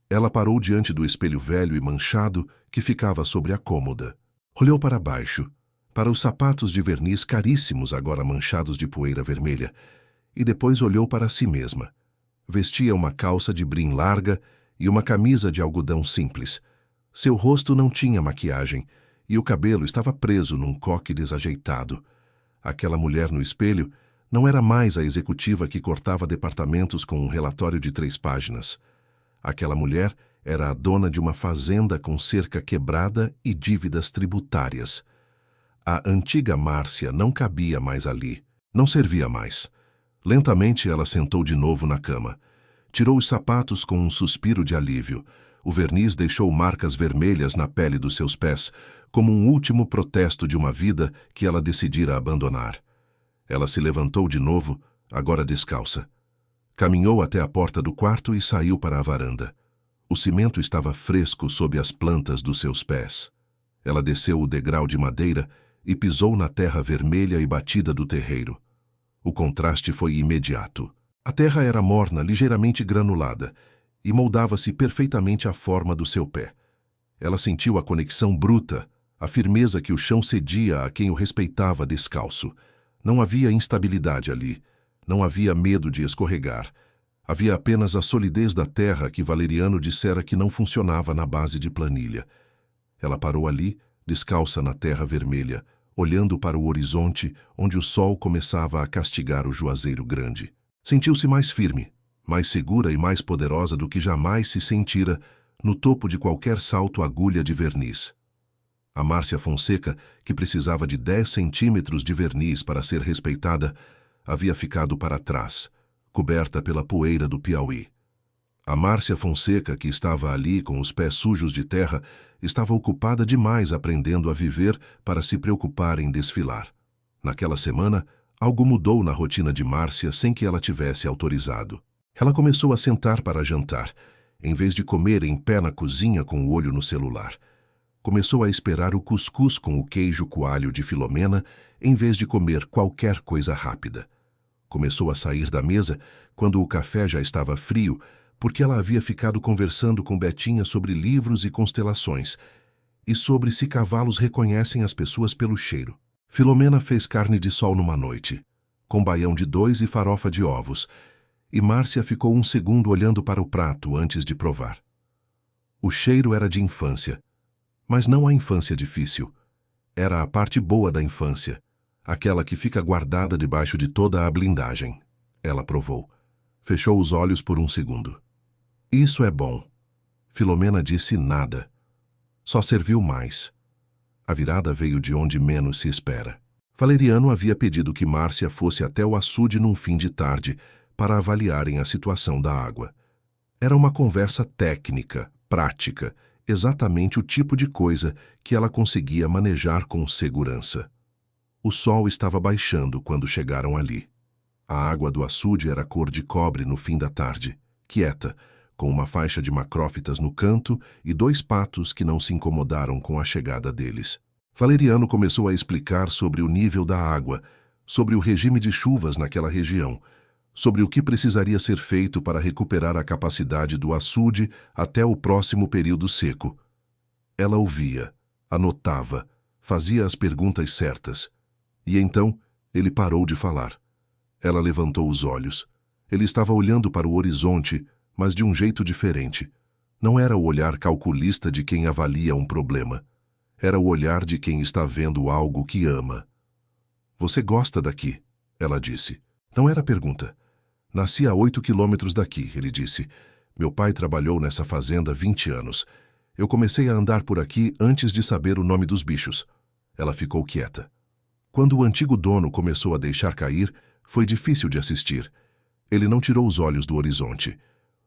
Speaker 1: Ela parou diante do espelho velho e manchado que ficava sobre a cômoda. Olhou para baixo, para os sapatos de verniz caríssimos agora manchados de poeira vermelha, e depois olhou para si mesma. Vestia uma calça de brim larga e uma camisa de algodão simples. Seu rosto não tinha maquiagem e o cabelo estava preso num coque desajeitado. Aquela mulher no espelho não era mais a executiva que cortava departamentos com um relatório de 3 páginas. Aquela mulher Era a dona de uma fazenda com cerca quebrada e dívidas tributárias. A antiga Márcia não cabia mais ali. Não servia mais. Lentamente ela sentou de novo na cama. Tirou os sapatos com um suspiro de alívio. O verniz deixou marcas vermelhas na pele dos seus pés, como um último protesto de uma vida que ela decidira abandonar. Ela se levantou de novo, agora descalça. Caminhou até a porta do quarto e saiu para a varanda. O cimento estava fresco sob as plantas dos seus pés. Ela desceu o degrau de madeira e pisou na terra vermelha e batida do terreiro. O contraste foi imediato. A terra era morna, ligeiramente granulada, e moldava-se perfeitamente à forma do seu pé. Ela sentiu a conexão bruta, a firmeza que o chão cedia a quem o respeitava descalço. Não havia instabilidade ali. Não havia medo de escorregar. Havia apenas a solidez da terra que Valeriano dissera que não funcionava na base de planilha. Ela parou ali, descalça na terra vermelha, olhando para o horizonte onde o sol começava a castigar o juazeiro grande. Sentiu-se mais firme, mais segura e mais poderosa do que jamais se sentira no topo de qualquer salto agulha de verniz. A Márcia Fonseca, que precisava de 10 centímetros de verniz para ser respeitada, havia ficado para trás, coberta pela poeira do Piauí. A Márcia Fonseca, que estava ali com os pés sujos de terra, estava ocupada demais aprendendo a viver para se preocupar em desfilar. Naquela semana, algo mudou na rotina de Márcia sem que ela tivesse autorizado. Ela começou a sentar para jantar, em vez de comer em pé na cozinha com o olho no celular. Começou a esperar o cuscuz com o queijo coalho de Filomena, em vez de comer qualquer coisa rápida. Começou a sair da mesa quando o café já estava frio, porque ela havia ficado conversando com Betinha sobre livros e constelações, e sobre se cavalos reconhecem as pessoas pelo cheiro. Filomena fez carne de sol numa noite, com baião de 2 e farofa de ovos, e Márcia ficou um segundo olhando para o prato antes de provar. O cheiro era de infância, mas não a infância difícil. Era a parte boa da infância, aquela que fica guardada debaixo de toda a blindagem. Ela provou. Fechou os olhos por um segundo. Isso é bom. Filomena disse nada. Só serviu mais. A virada veio de onde menos se espera. Valeriano havia pedido que Márcia fosse até o açude num fim de tarde para avaliarem a situação da água. Era uma conversa técnica, prática, exatamente o tipo de coisa que ela conseguia manejar com segurança. O sol estava baixando quando chegaram ali. A água do açude era cor de cobre no fim da tarde, quieta, com uma faixa de macrófitas no canto e 2 patos que não se incomodaram com a chegada deles. Valeriano começou a explicar sobre o nível da água, sobre o regime de chuvas naquela região, sobre o que precisaria ser feito para recuperar a capacidade do açude até o próximo período seco. Ela ouvia, anotava, fazia as perguntas certas. E então ele parou de falar. Ela levantou os olhos. Ele estava olhando para o horizonte, mas de um jeito diferente. Não era o olhar calculista de quem avalia um problema. Era o olhar de quem está vendo algo que ama. Você gosta daqui? Ela disse. Não era pergunta. Nasci a 8 quilômetros daqui, ele disse. Meu pai trabalhou nessa fazenda há 20 anos. Eu comecei a andar por aqui antes de saber o nome dos bichos. Ela ficou quieta. Quando o antigo dono começou a deixar cair, foi difícil de assistir. Ele não tirou os olhos do horizonte.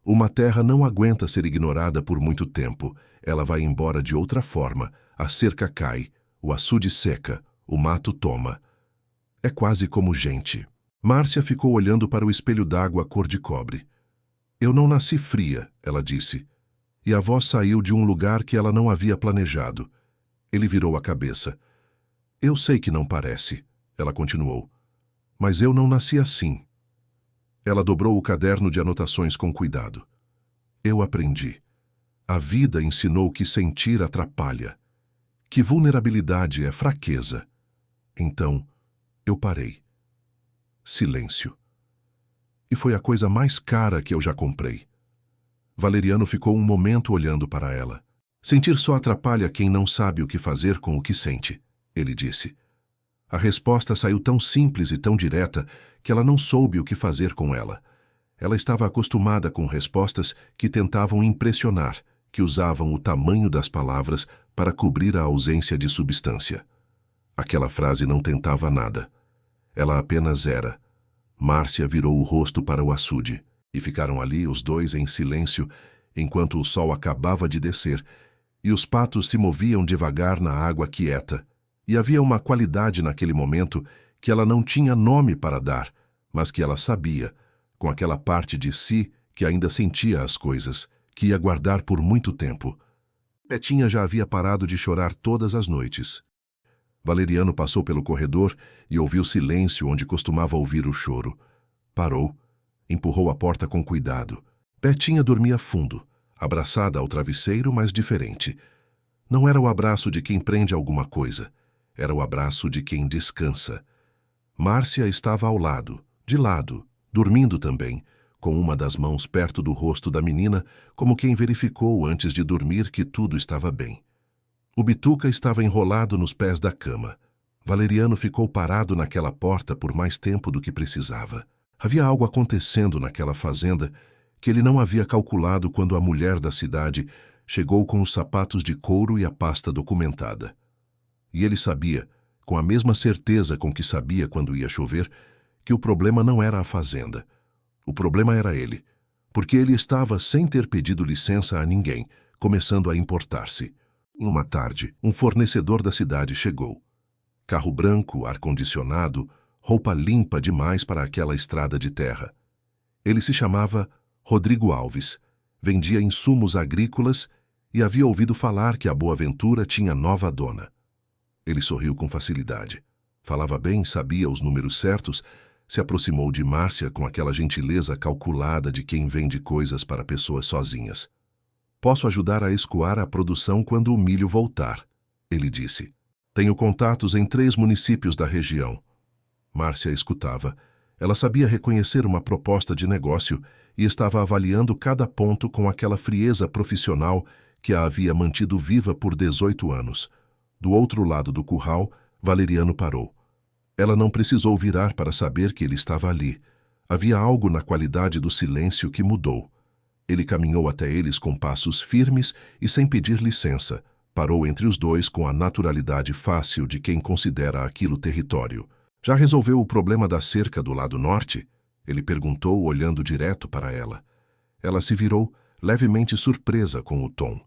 Speaker 1: Uma terra não aguenta ser ignorada por muito tempo. Ela vai embora de outra forma. A cerca cai, o açude seca, o mato toma. É quase como gente. Márcia ficou olhando para o espelho d'água cor de cobre. Eu não nasci fria, ela disse. E a voz saiu de um lugar que ela não havia planejado. Ele virou a cabeça. Eu sei que não parece, ela continuou. Mas eu não nasci assim. Ela dobrou o caderno de anotações com cuidado. Eu aprendi. A vida ensinou que sentir atrapalha, que vulnerabilidade é fraqueza. Então, eu parei. Silêncio. E foi a coisa mais cara que eu já comprei. Valeriano ficou um momento olhando para ela. Sentir só atrapalha quem não sabe o que fazer com o que sente, ele disse. A resposta saiu tão simples e tão direta que ela não soube o que fazer com ela. Ela estava acostumada com respostas que tentavam impressionar, que usavam o tamanho das palavras para cobrir a ausência de substância. Aquela frase não tentava nada. Ela apenas era. Márcia virou o rosto para o açude, e ficaram ali os dois em silêncio, enquanto o sol acabava de descer, e os patos se moviam devagar na água quieta, e havia uma qualidade naquele momento que ela não tinha nome para dar, mas que ela sabia, com aquela parte de si que ainda sentia as coisas, que ia guardar por muito tempo. Betinha já havia parado de chorar todas as noites. Valeriano passou pelo corredor e ouviu silêncio onde costumava ouvir o choro. Parou, empurrou a porta com cuidado. Betinha dormia fundo, abraçada ao travesseiro, mas diferente. Não era o abraço de quem prende alguma coisa, era o abraço de quem descansa. Márcia estava ao lado, de lado, dormindo também, com uma das mãos perto do rosto da menina, como quem verificou antes de dormir que tudo estava bem. O Bituca estava enrolado nos pés da cama. Valeriano ficou parado naquela porta por mais tempo do que precisava. Havia algo acontecendo naquela fazenda que ele não havia calculado quando a mulher da cidade chegou com os sapatos de couro e a pasta documentada. E ele sabia, com a mesma certeza com que sabia quando ia chover, que o problema não era a fazenda. O problema era ele, porque ele estava sem ter pedido licença a ninguém, começando a importar-se. Em uma tarde, um fornecedor da cidade chegou. Carro branco, ar-condicionado, roupa limpa demais para aquela estrada de terra. Ele se chamava Rodrigo Alves, vendia insumos agrícolas e havia ouvido falar que a Boaventura tinha nova dona. Ele sorriu com facilidade. Falava bem, sabia os números certos, se aproximou de Márcia com aquela gentileza calculada de quem vende coisas para pessoas sozinhas. Posso ajudar a escoar a produção quando o milho voltar, ele disse. Tenho contatos em 3 municípios da região. Márcia escutava. Ela sabia reconhecer uma proposta de negócio e estava avaliando cada ponto com aquela frieza profissional que a havia mantido viva por 18 anos. Do outro lado do curral, Valeriano parou. Ela não precisou virar para saber que ele estava ali. Havia algo na qualidade do silêncio que mudou. Ele caminhou até eles com passos firmes e sem pedir licença. Parou entre os dois com a naturalidade fácil de quem considera aquilo território. Já resolveu o problema da cerca do lado norte? Ele perguntou, olhando direto para ela. Ela se virou, levemente surpresa com o tom.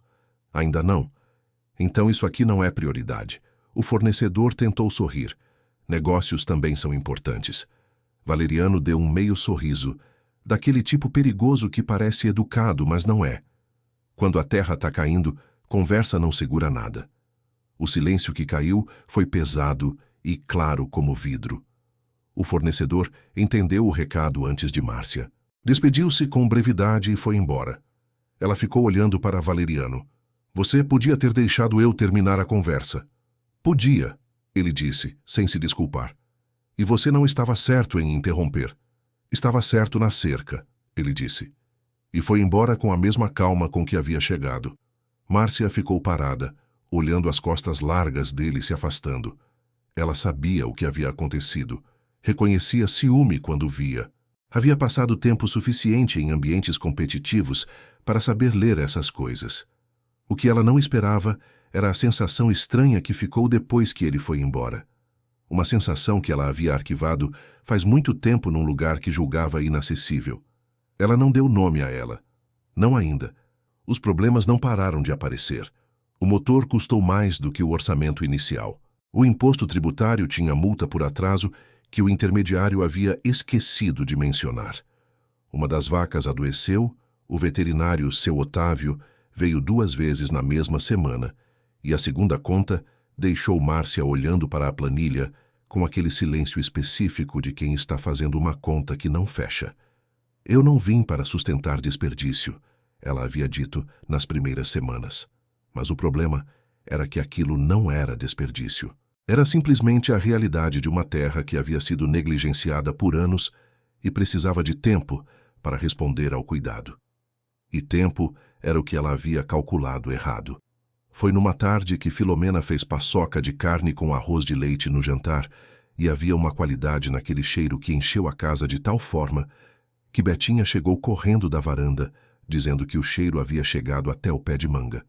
Speaker 1: Ainda não. Então isso aqui não é prioridade. O fornecedor tentou sorrir. Negócios também são importantes. Valeriano deu um meio sorriso, daquele tipo perigoso que parece educado, mas não é. Quando a terra está caindo, conversa não segura nada. O silêncio que caiu foi pesado e claro como vidro. O fornecedor entendeu o recado antes de Márcia. Despediu-se com brevidade e foi embora. Ela ficou olhando para Valeriano. Você podia ter deixado eu terminar a conversa. Podia, ele disse, sem se desculpar. E você não estava certo em interromper. Estava certo na cerca, ele disse. E foi embora com a mesma calma com que havia chegado. Márcia ficou parada, olhando as costas largas dele se afastando. Ela sabia o que havia acontecido. Reconhecia ciúme quando via. Havia passado tempo suficiente em ambientes competitivos para saber ler essas coisas. O que ela não esperava era a sensação estranha que ficou depois que ele foi embora. Uma sensação que ela havia arquivado faz muito tempo num lugar que julgava inacessível. Ela não deu nome a ela. Não ainda. Os problemas não pararam de aparecer. O motor custou mais do que o orçamento inicial. O imposto tributário tinha multa por atraso que o intermediário havia esquecido de mencionar. Uma das vacas adoeceu, o veterinário, seu Otávio, veio 2 vezes na mesma semana, e a segunda conta deixou Márcia olhando para a planilha com aquele silêncio específico de quem está fazendo uma conta que não fecha. Eu não vim para sustentar desperdício, ela havia dito nas primeiras semanas. Mas o problema era que aquilo não era desperdício. Era simplesmente a realidade de uma terra que havia sido negligenciada por anos e precisava de tempo para responder ao cuidado. E tempo era o que ela havia calculado errado. Foi numa tarde que Filomena fez paçoca de carne com arroz de leite no jantar e havia uma qualidade naquele cheiro que encheu a casa de tal forma que Betinha chegou correndo da varanda, dizendo que o cheiro havia chegado até o pé de manga.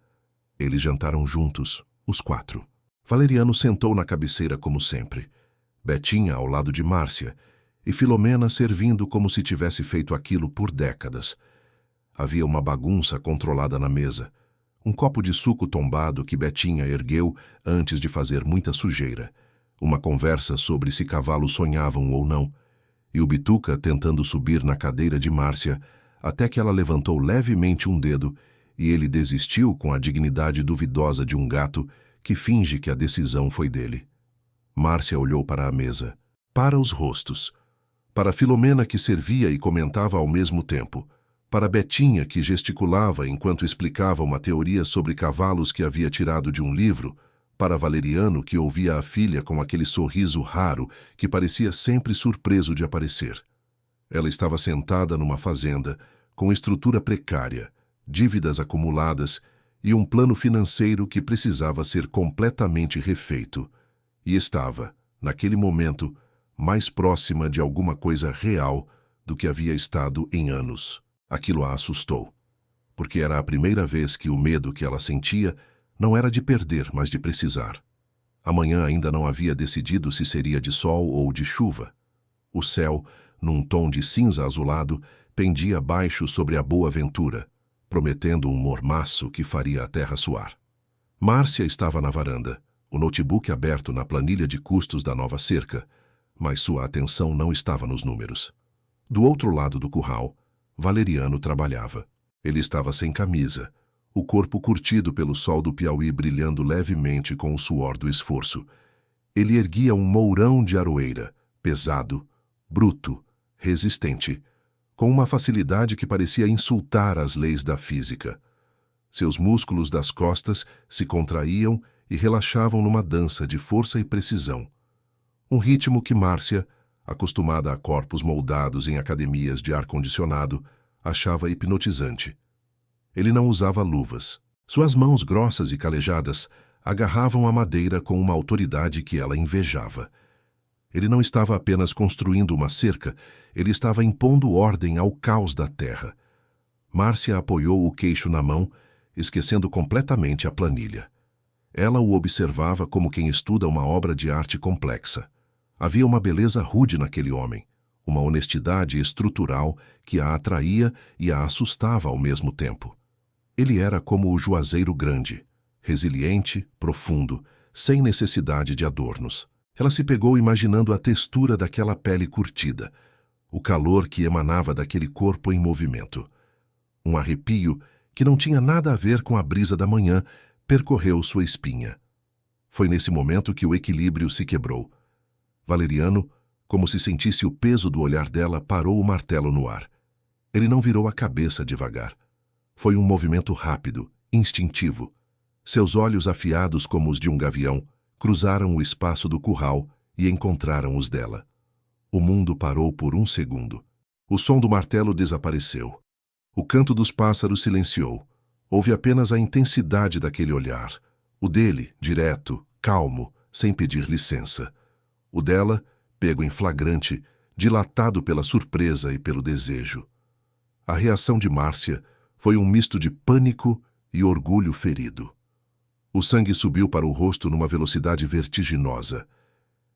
Speaker 1: Eles jantaram juntos, os 4. Valeriano sentou na cabeceira como sempre, Betinha ao lado de Márcia, e Filomena servindo como se tivesse feito aquilo por décadas. Havia uma bagunça controlada na mesa, um copo de suco tombado que Betinha ergueu antes de fazer muita sujeira, uma conversa sobre se cavalos sonhavam ou não, e o Bituca tentando subir na cadeira de Márcia, até que ela levantou levemente um dedo e ele desistiu com a dignidade duvidosa de um gato que finge que a decisão foi dele. Márcia olhou para a mesa, para os rostos, para Filomena que servia e comentava ao mesmo tempo, para Betinha que gesticulava enquanto explicava uma teoria sobre cavalos que havia tirado de um livro, para Valeriano que ouvia a filha com aquele sorriso raro que parecia sempre surpreso de aparecer. Ela estava sentada numa fazenda, com estrutura precária, dívidas acumuladas e um plano financeiro que precisava ser completamente refeito, e estava, naquele momento, mais próxima de alguma coisa real do que havia estado em anos. Aquilo a assustou, porque era a primeira vez que o medo que ela sentia não era de perder, mas de precisar. Amanhã ainda não havia decidido se seria de sol ou de chuva. O céu, num tom de cinza azulado, pendia baixo sobre a boa ventura, prometendo um mormaço que faria a terra suar. Márcia estava na varanda, o notebook aberto na planilha de custos da nova cerca, mas sua atenção não estava nos números. Do outro lado do curral, Valeriano trabalhava. Ele estava sem camisa, o corpo curtido pelo sol do Piauí brilhando levemente com o suor do esforço. Ele erguia um mourão de aroeira, pesado, bruto, resistente, com uma facilidade que parecia insultar as leis da física. Seus músculos das costas se contraíam e relaxavam numa dança de força e precisão. Um ritmo que Márcia, acostumada a corpos moldados em academias de ar-condicionado, achava hipnotizante. Ele não usava luvas. Suas mãos grossas e calejadas agarravam a madeira com uma autoridade que ela invejava. Ele não estava apenas construindo uma cerca, ele estava impondo ordem ao caos da terra. Márcia apoiou o queixo na mão, esquecendo completamente a planilha. Ela o observava como quem estuda uma obra de arte complexa. Havia uma beleza rude naquele homem, uma honestidade estrutural que a atraía e a assustava ao mesmo tempo. Ele era como o Juazeiro Grande, resiliente, profundo, sem necessidade de adornos. Ela se pegou imaginando a textura daquela pele curtida, o calor que emanava daquele corpo em movimento. Um arrepio que não tinha nada a ver com a brisa da manhã percorreu sua espinha. Foi nesse momento que o equilíbrio se quebrou. Valeriano, como se sentisse o peso do olhar dela, parou o martelo no ar. Ele não virou a cabeça devagar. Foi um movimento rápido, instintivo. Seus olhos afiados como os de um gavião cruzaram o espaço do curral e encontraram os dela. O mundo parou por um segundo. O som do martelo desapareceu. O canto dos pássaros silenciou. Houve apenas a intensidade daquele olhar. O dele, direto, calmo, sem pedir licença. O dela, pego em flagrante, dilatado pela surpresa e pelo desejo. A reação de Márcia foi um misto de pânico e orgulho ferido. O sangue subiu para o rosto numa velocidade vertiginosa.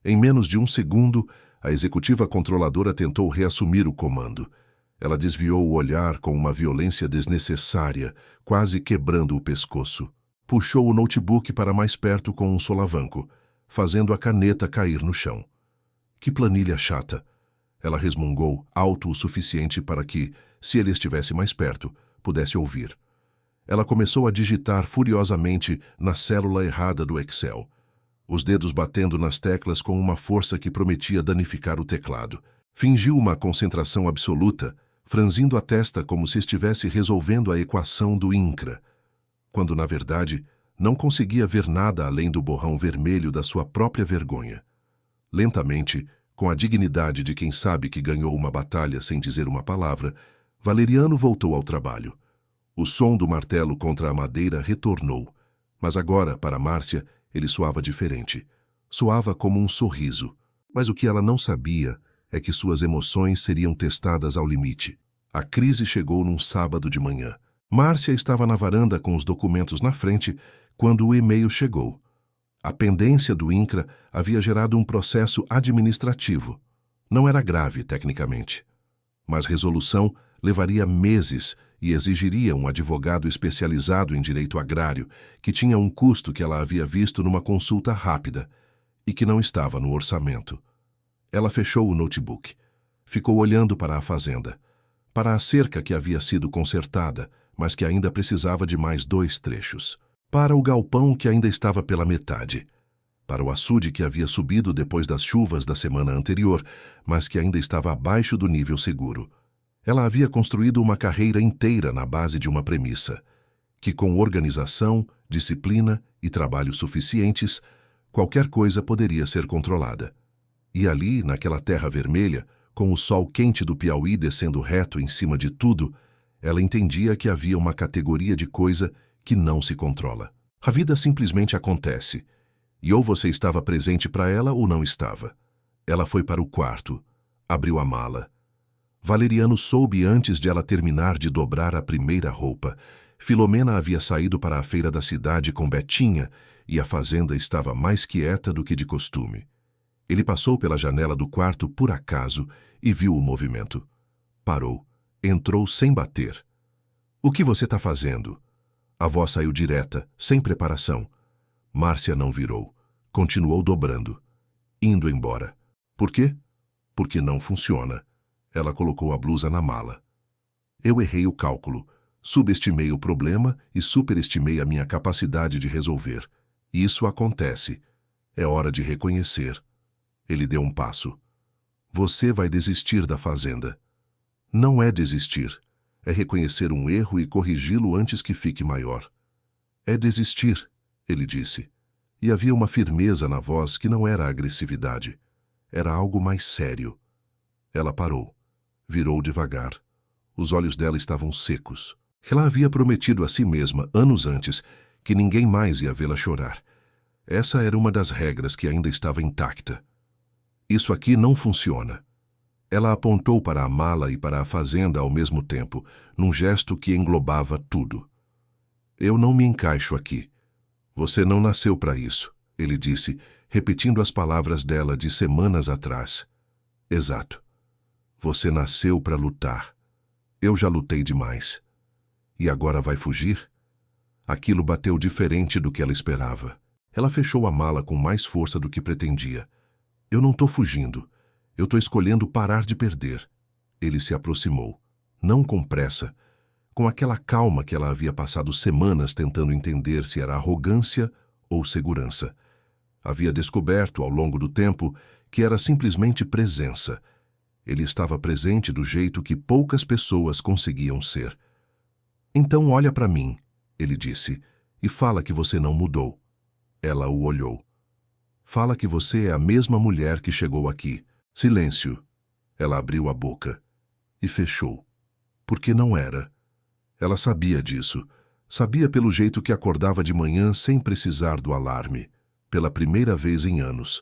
Speaker 1: Em menos de um segundo, a executiva controladora tentou reassumir o comando. Ela desviou o olhar com uma violência desnecessária, quase quebrando o pescoço. Puxou o notebook para mais perto com um solavanco, fazendo a caneta cair no chão. Que planilha chata! Ela resmungou, alto o suficiente para que, se ele estivesse mais perto, pudesse ouvir. Ela começou a digitar furiosamente na célula errada do Excel, os dedos batendo nas teclas com uma força que prometia danificar o teclado. Fingiu uma concentração absoluta, franzindo a testa como se estivesse resolvendo a equação do INCRA, quando, na verdade, não conseguia ver nada além do borrão vermelho da sua própria vergonha. Lentamente, com a dignidade de quem sabe que ganhou uma batalha sem dizer uma palavra, Valeriano voltou ao trabalho. O som do martelo contra a madeira retornou, mas agora, para Márcia, ele soava diferente. Soava como um sorriso. Mas o que ela não sabia é que suas emoções seriam testadas ao limite. A crise chegou num sábado de manhã. Márcia estava na varanda com os documentos na frente quando o e-mail chegou. A pendência do INCRA havia gerado um processo administrativo. Não era grave, tecnicamente. Mas resolução levaria meses e exigiria um advogado especializado em direito agrário, que tinha um custo que ela havia visto numa consulta rápida e que não estava no orçamento. Ela fechou o notebook. Ficou olhando para a fazenda, para a cerca que havia sido consertada, mas que ainda precisava de mais 2 trechos, para o galpão que ainda estava pela metade, para o açude que havia subido depois das chuvas da semana anterior, mas que ainda estava abaixo do nível seguro. Ela havia construído uma carreira inteira na base de uma premissa, que com organização, disciplina e trabalho suficientes, qualquer coisa poderia ser controlada. E ali, naquela terra vermelha, com o sol quente do Piauí descendo reto em cima de tudo, ela entendia que havia uma categoria de coisa que não se controla. A vida simplesmente acontece, e ou você estava presente para ela ou não estava. Ela foi para o quarto, abriu a mala. Valeriano soube antes de ela terminar de dobrar a primeira roupa. Filomena havia saído para a feira da cidade com Betinha e a fazenda estava mais quieta do que de costume. Ele passou pela janela do quarto por acaso e viu o movimento. Parou. Entrou sem bater. "O que você está fazendo?" A voz saiu direta, sem preparação. Márcia não virou. Continuou dobrando. Indo embora. Por quê? Porque não funciona. Ela colocou a blusa na mala. Eu errei o cálculo. Subestimei o problema e superestimei a minha capacidade de resolver. Isso acontece. É hora de reconhecer. Ele deu um passo. Você vai desistir da fazenda. Não é desistir. É reconhecer um erro e corrigi-lo antes que fique maior. É desistir, ele disse. E havia uma firmeza na voz que não era agressividade. Era algo mais sério. Ela parou. Virou devagar. Os olhos dela estavam secos. Ela havia prometido a si mesma, anos antes, que ninguém mais ia vê-la chorar. Essa era uma das regras que ainda estava intacta. Isso aqui não funciona. Ela apontou para a mala e para a fazenda ao mesmo tempo, num gesto que englobava tudo. Eu não me encaixo aqui. Você não nasceu para isso, ele disse, repetindo as palavras dela de semanas atrás. Exato. Você nasceu para lutar. Eu já lutei demais. E agora vai fugir? Aquilo bateu diferente do que ela esperava. Ela fechou a mala com mais força do que pretendia. Eu não estou fugindo. Eu estou escolhendo parar de perder. Ele se aproximou. Não com pressa, com aquela calma que ela havia passado semanas tentando entender se era arrogância ou segurança. Havia descoberto, ao longo do tempo, que era simplesmente presença. Ele estava presente do jeito que poucas pessoas conseguiam ser. Então olha para mim, ele disse, e fala que você não mudou. Ela o olhou. Fala que você é a mesma mulher que chegou aqui. Silêncio. Ela abriu a boca e fechou. Porque não era. Ela sabia disso. Sabia pelo jeito que acordava de manhã sem precisar do alarme. Pela primeira vez em anos.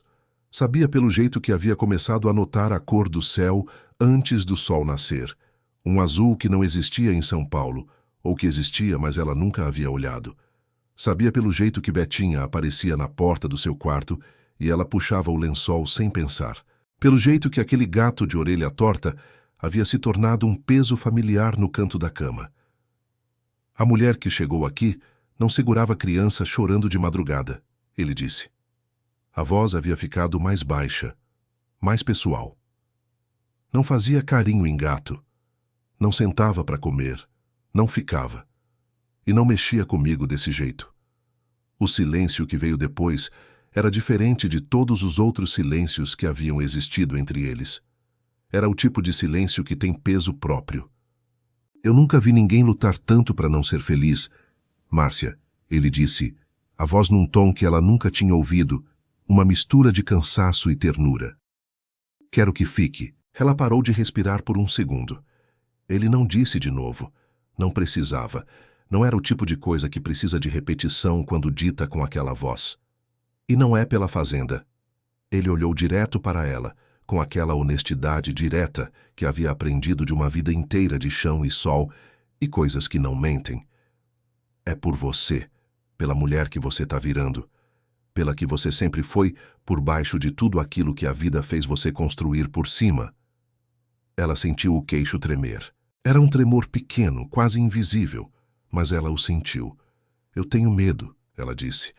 Speaker 1: Sabia pelo jeito que havia começado a notar a cor do céu antes do sol nascer. Um azul que não existia em São Paulo, ou que existia, mas ela nunca havia olhado. Sabia pelo jeito que Betinha aparecia na porta do seu quarto e ela puxava o lençol sem pensar. Pelo jeito que aquele gato de orelha torta havia se tornado um peso familiar no canto da cama. A mulher que chegou aqui não segurava a criança chorando de madrugada, ele disse. A voz havia ficado mais baixa, mais pessoal. Não fazia carinho em gato. Não sentava para comer. Não ficava. E não mexia comigo desse jeito. O silêncio que veio depois era diferente de todos os outros silêncios que haviam existido entre eles. Era o tipo de silêncio que tem peso próprio. Eu nunca vi ninguém lutar tanto para não ser feliz. Márcia, ele disse, a voz num tom que ela nunca tinha ouvido, uma mistura de cansaço e ternura. Quero que fique. Ela parou de respirar por um segundo. Ele não disse de novo. Não precisava. Não era o tipo de coisa que precisa de repetição quando dita com aquela voz. E não é pela fazenda. Ele olhou direto para ela, com aquela honestidade direta que havia aprendido de uma vida inteira de chão e sol e coisas que não mentem. É por você, pela mulher que você está virando, pela que você sempre foi por baixo de tudo aquilo que a vida fez você construir por cima. Ela sentiu o queixo tremer. Era um tremor pequeno, quase invisível, mas ela o sentiu. Eu tenho medo, ela disse,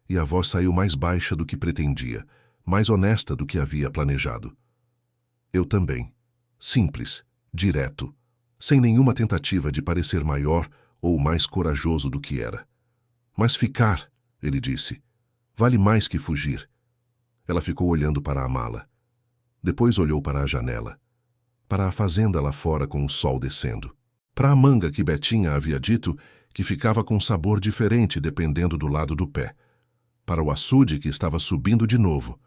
Speaker 1: e a voz saiu mais baixa do que pretendia, mais honesta do que havia planejado. Eu também. Simples, direto, sem nenhuma tentativa de parecer maior ou mais corajoso do que era. Mas ficar, ele disse, vale mais que fugir. Ela ficou olhando para a mala. Depois olhou para a janela, para a fazenda lá fora com o sol descendo, para a manga que Betinha havia dito que ficava com sabor diferente dependendo do lado do pé, para o açude que estava subindo de novo,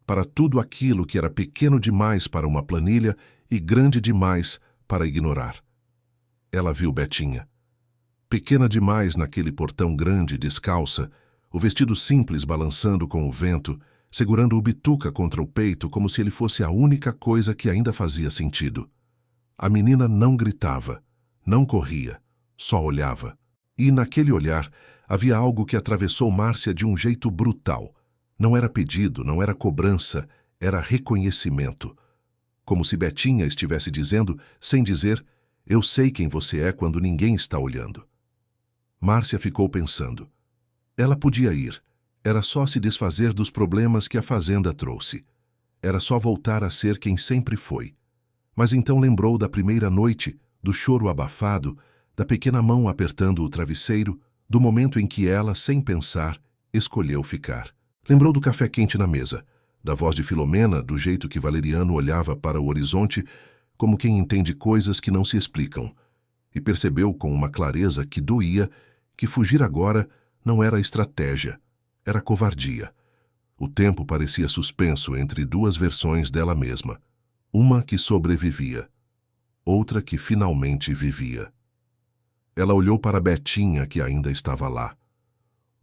Speaker 1: para tudo aquilo que era pequeno demais para uma planilha e grande demais para ignorar. Ela viu Betinha. Pequena demais naquele portão grande, descalça, o vestido simples balançando com o vento, segurando o bituca contra o peito como se ele fosse a única coisa que ainda fazia sentido. A menina não gritava, não corria, só olhava. E naquele olhar havia algo que atravessou Márcia de um jeito brutal. Não era pedido, não era cobrança, era reconhecimento. Como se Betinha estivesse dizendo, sem dizer, eu sei quem você é quando ninguém está olhando. Márcia ficou pensando. Ela podia ir. Era só se desfazer dos problemas que a fazenda trouxe. Era só voltar a ser quem sempre foi. Mas então lembrou da primeira noite, do choro abafado, da pequena mão apertando o travesseiro, do momento em que ela, sem pensar, escolheu ficar. Lembrou do café quente na mesa, da voz de Filomena, do jeito que Valeriano olhava para o horizonte, como quem entende coisas que não se explicam, e percebeu com uma clareza que doía que fugir agora não era estratégia, era covardia. O tempo parecia suspenso entre duas versões dela mesma, uma que sobrevivia, outra que finalmente vivia. Ela olhou para Betinha, que ainda estava lá.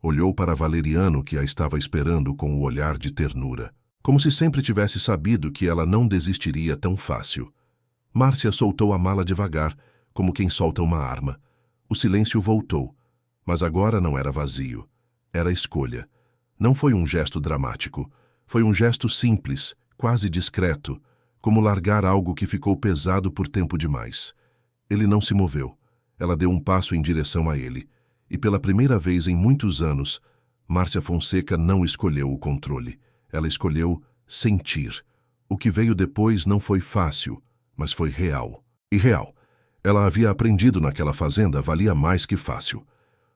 Speaker 1: Olhou para Valeriano, que a estava esperando com o olhar de ternura, como se sempre tivesse sabido que ela não desistiria tão fácil. Márcia soltou a mala devagar, como quem solta uma arma. O silêncio voltou, mas agora não era vazio. Era escolha. Não foi um gesto dramático. Foi um gesto simples, quase discreto, como largar algo que ficou pesado por tempo demais. Ele não se moveu. Ela deu um passo em direção a ele. E pela primeira vez em muitos anos, Márcia Fonseca não escolheu o controle. Ela escolheu sentir. O que veio depois não foi fácil, mas foi real. E real. Ela havia aprendido naquela fazenda valia mais que fácil.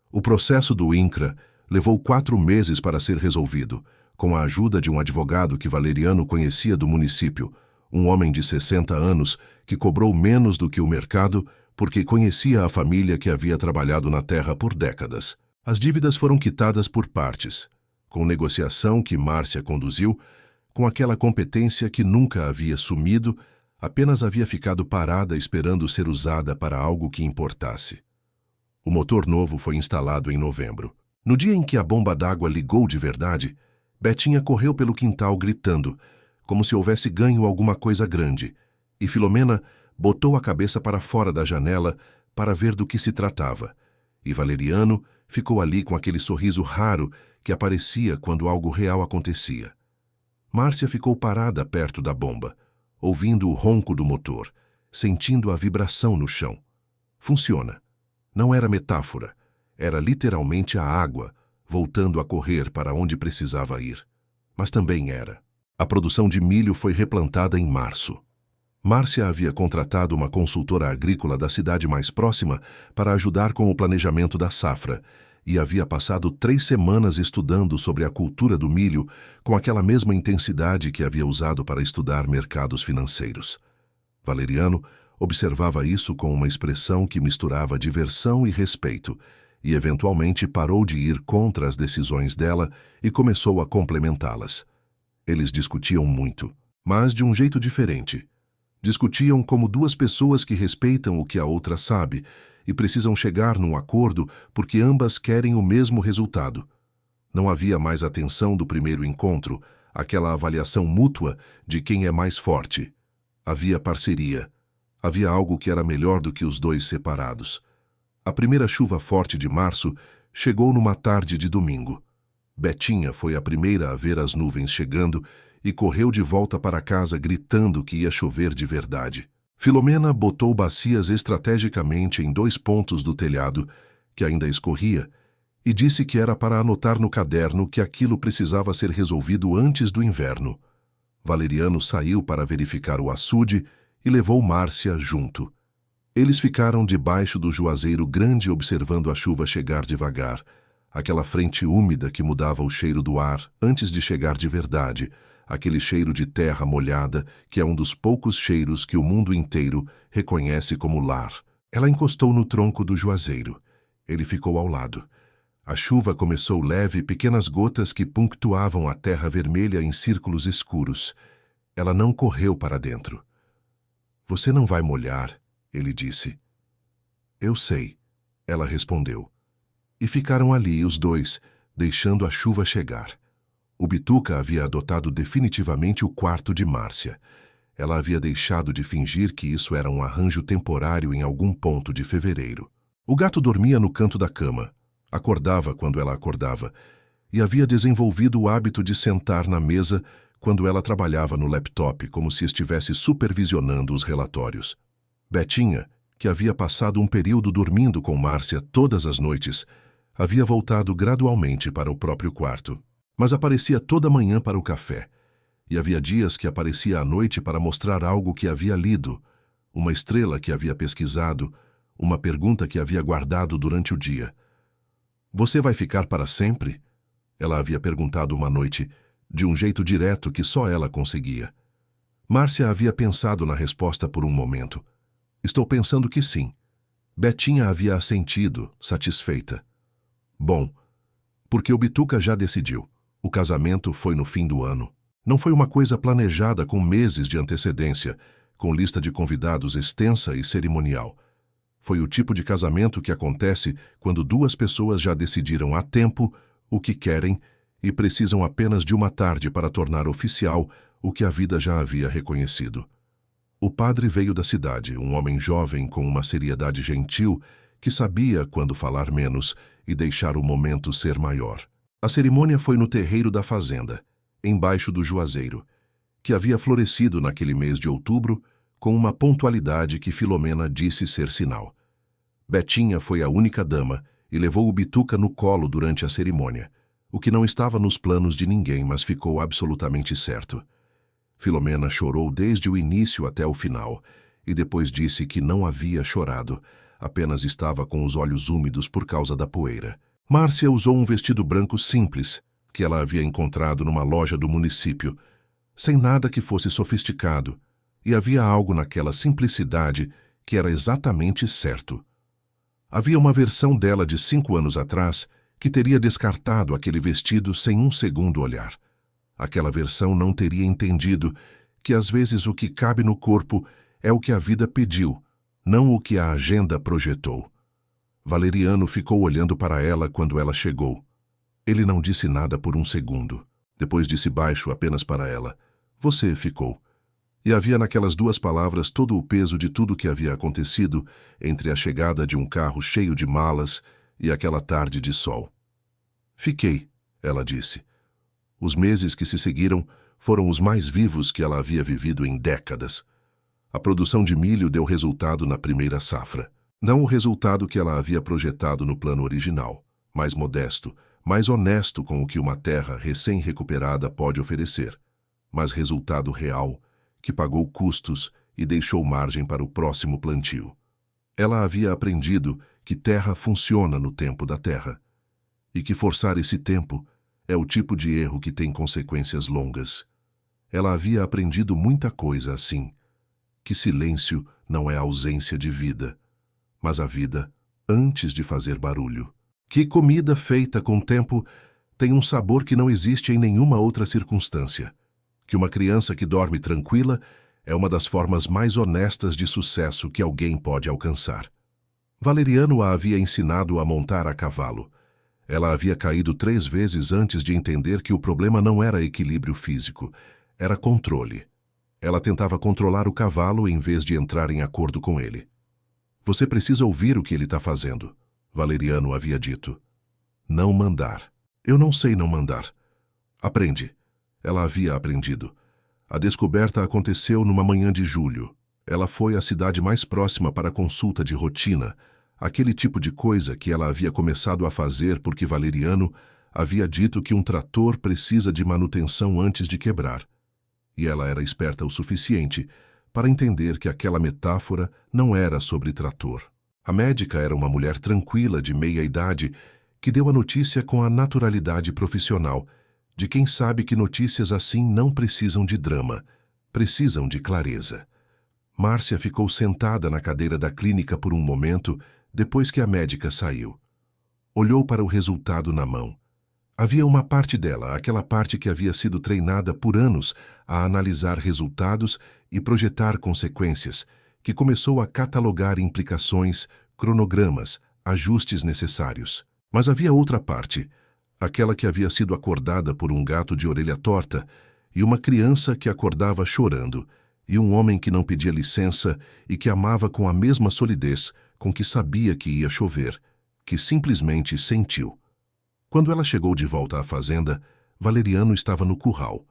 Speaker 1: O processo do INCRA levou 4 meses para ser resolvido, com a ajuda de um advogado que Valeriano conhecia do município, um homem de 60 anos que cobrou menos do que o mercado porque conhecia a família que havia trabalhado na terra por décadas. As dívidas foram quitadas por partes, com negociação que Márcia conduziu, com aquela competência que nunca havia sumido, apenas havia ficado parada esperando ser usada para algo que importasse. O motor novo foi instalado em novembro. No dia em que a bomba d'água ligou de verdade, Betinha correu pelo quintal gritando, como se houvesse ganho alguma coisa grande, e Filomena botou a cabeça para fora da janela para ver do que se tratava, e Valeriano ficou ali com aquele sorriso raro que aparecia quando algo real acontecia. Márcia ficou parada perto da bomba, ouvindo o ronco do motor, sentindo a vibração no chão. Funciona. Não era metáfora. Era literalmente a água, voltando a correr para onde precisava ir. Mas também era. A produção de milho foi replantada em março. Márcia havia contratado uma consultora agrícola da cidade mais próxima para ajudar com o planejamento da safra e havia passado 3 semanas estudando sobre a cultura do milho com aquela mesma intensidade que havia usado para estudar mercados financeiros. Valeriano observava isso com uma expressão que misturava diversão e respeito e eventualmente parou de ir contra as decisões dela e começou a complementá-las. Eles discutiam muito, mas de um jeito diferente. Discutiam como 2 pessoas que respeitam o que a outra sabe e precisam chegar num acordo porque ambas querem o mesmo resultado. Não havia mais a tensão do primeiro encontro, aquela avaliação mútua de quem é mais forte. Havia parceria. Havia algo que era melhor do que os dois separados. A primeira chuva forte de março chegou numa tarde de domingo. Betinha foi a primeira a ver as nuvens chegando e correu de volta para casa gritando que ia chover de verdade. Filomena botou bacias estrategicamente em 2 pontos do telhado, que ainda escorria, e disse que era para anotar no caderno que aquilo precisava ser resolvido antes do inverno. Valeriano saiu para verificar o açude e levou Márcia junto. Eles ficaram debaixo do juazeiro grande observando a chuva chegar devagar, aquela frente úmida que mudava o cheiro do ar antes de chegar de verdade, aquele cheiro de terra molhada que é um dos poucos cheiros que o mundo inteiro reconhece como lar. Ela encostou no tronco do juazeiro. Ele ficou ao lado. A chuva começou leve, pequenas gotas que punctuavam a terra vermelha em círculos escuros. Ela não correu para dentro. "Você não vai molhar", ele disse. "Eu sei", ela respondeu. E ficaram ali os dois, deixando a chuva chegar. O Bituca havia adotado definitivamente o quarto de Márcia. Ela havia deixado de fingir que isso era um arranjo temporário em algum ponto de fevereiro. O gato dormia no canto da cama. Acordava quando ela acordava, e havia desenvolvido o hábito de sentar na mesa quando ela trabalhava no laptop, como se estivesse supervisionando os relatórios. Betinha, que havia passado um período dormindo com Márcia todas as noites, havia voltado gradualmente para o próprio quarto, mas aparecia toda manhã para o café, e havia dias que aparecia à noite para mostrar algo que havia lido, uma estrela que havia pesquisado, uma pergunta que havia guardado durante o dia. "Você vai ficar para sempre?" Ela havia perguntado uma noite, de um jeito direto que só ela conseguia. Márcia havia pensado na resposta por um momento. "Estou pensando que sim." Betinha havia assentido, satisfeita. "Bom, porque o Bituca já decidiu. O casamento foi no fim do ano. Não foi uma coisa planejada com meses de antecedência, com lista de convidados extensa e cerimonial. Foi o tipo de casamento que acontece quando 2 pessoas já decidiram há tempo o que querem e precisam apenas de uma tarde para tornar oficial o que a vida já havia reconhecido. O padre veio da cidade, um homem jovem com uma seriedade gentil que sabia quando falar menos e deixar o momento ser maior. A cerimônia foi no terreiro da fazenda, embaixo do juazeiro, que havia florescido naquele mês de outubro com uma pontualidade que Filomena disse ser sinal. Betinha foi a única dama e levou o Bituca no colo durante a cerimônia, o que não estava nos planos de ninguém, mas ficou absolutamente certo. Filomena chorou desde o início até o final, e depois disse que não havia chorado, apenas estava com os olhos úmidos por causa da poeira. Márcia usou um vestido branco simples, que ela havia encontrado numa loja do município, sem nada que fosse sofisticado, e havia algo naquela simplicidade que era exatamente certo. Havia uma versão dela de 5 anos atrás que teria descartado aquele vestido sem um segundo olhar. Aquela versão não teria entendido que às vezes o que cabe no corpo é o que a vida pediu, não o que a agenda projetou. Valeriano ficou olhando para ela quando ela chegou. Ele não disse nada por um segundo. Depois disse baixo apenas para ela: "Você ficou." E havia naquelas 2 palavras todo o peso de tudo que havia acontecido entre a chegada de um carro cheio de malas e aquela tarde de sol. "Fiquei", ela disse. Os meses que se seguiram foram os mais vivos que ela havia vivido em décadas. A produção de milho deu resultado na primeira safra. Não o resultado que ela havia projetado no plano original, mais modesto, mais honesto com o que uma terra recém-recuperada pode oferecer, mas resultado real, que pagou custos e deixou margem para o próximo plantio. Ela havia aprendido que terra funciona no tempo da terra, e que forçar esse tempo é o tipo de erro que tem consequências longas. Ela havia aprendido muita coisa assim, que silêncio não é ausência de vida, mas a vida antes de fazer barulho. Que comida feita com tempo tem um sabor que não existe em nenhuma outra circunstância. Que uma criança que dorme tranquila é uma das formas mais honestas de sucesso que alguém pode alcançar. Valeriano a havia ensinado a montar a cavalo. Ela havia caído 3 vezes antes de entender que o problema não era equilíbrio físico, era controle. Ela tentava controlar o cavalo em vez de entrar em acordo com ele. Você precisa ouvir o que ele está fazendo, Valeriano havia dito. Não mandar. Eu não sei não mandar. Aprende. Ela havia aprendido. A descoberta aconteceu numa manhã de julho. Ela foi à cidade mais próxima para consulta de rotina, aquele tipo de coisa que ela havia começado a fazer porque Valeriano havia dito que um trator precisa de manutenção antes de quebrar. E ela era esperta o suficiente para entender que aquela metáfora não era sobre trator. A médica era uma mulher tranquila de meia idade que deu a notícia com a naturalidade profissional, de quem sabe que notícias assim não precisam de drama, precisam de clareza. Márcia ficou sentada na cadeira da clínica por um momento depois que a médica saiu. Olhou para o resultado na mão. Havia uma parte dela, aquela parte que havia sido treinada por anos a analisar resultados e projetar consequências, que começou a catalogar implicações, cronogramas, ajustes necessários. Mas havia outra parte, aquela que havia sido acordada por um gato de orelha torta e uma criança que acordava chorando, e um homem que não pedia licença e que amava com a mesma solidez com que sabia que ia chover, que simplesmente sentiu. Quando ela chegou de volta à fazenda, Valeriano estava no curral.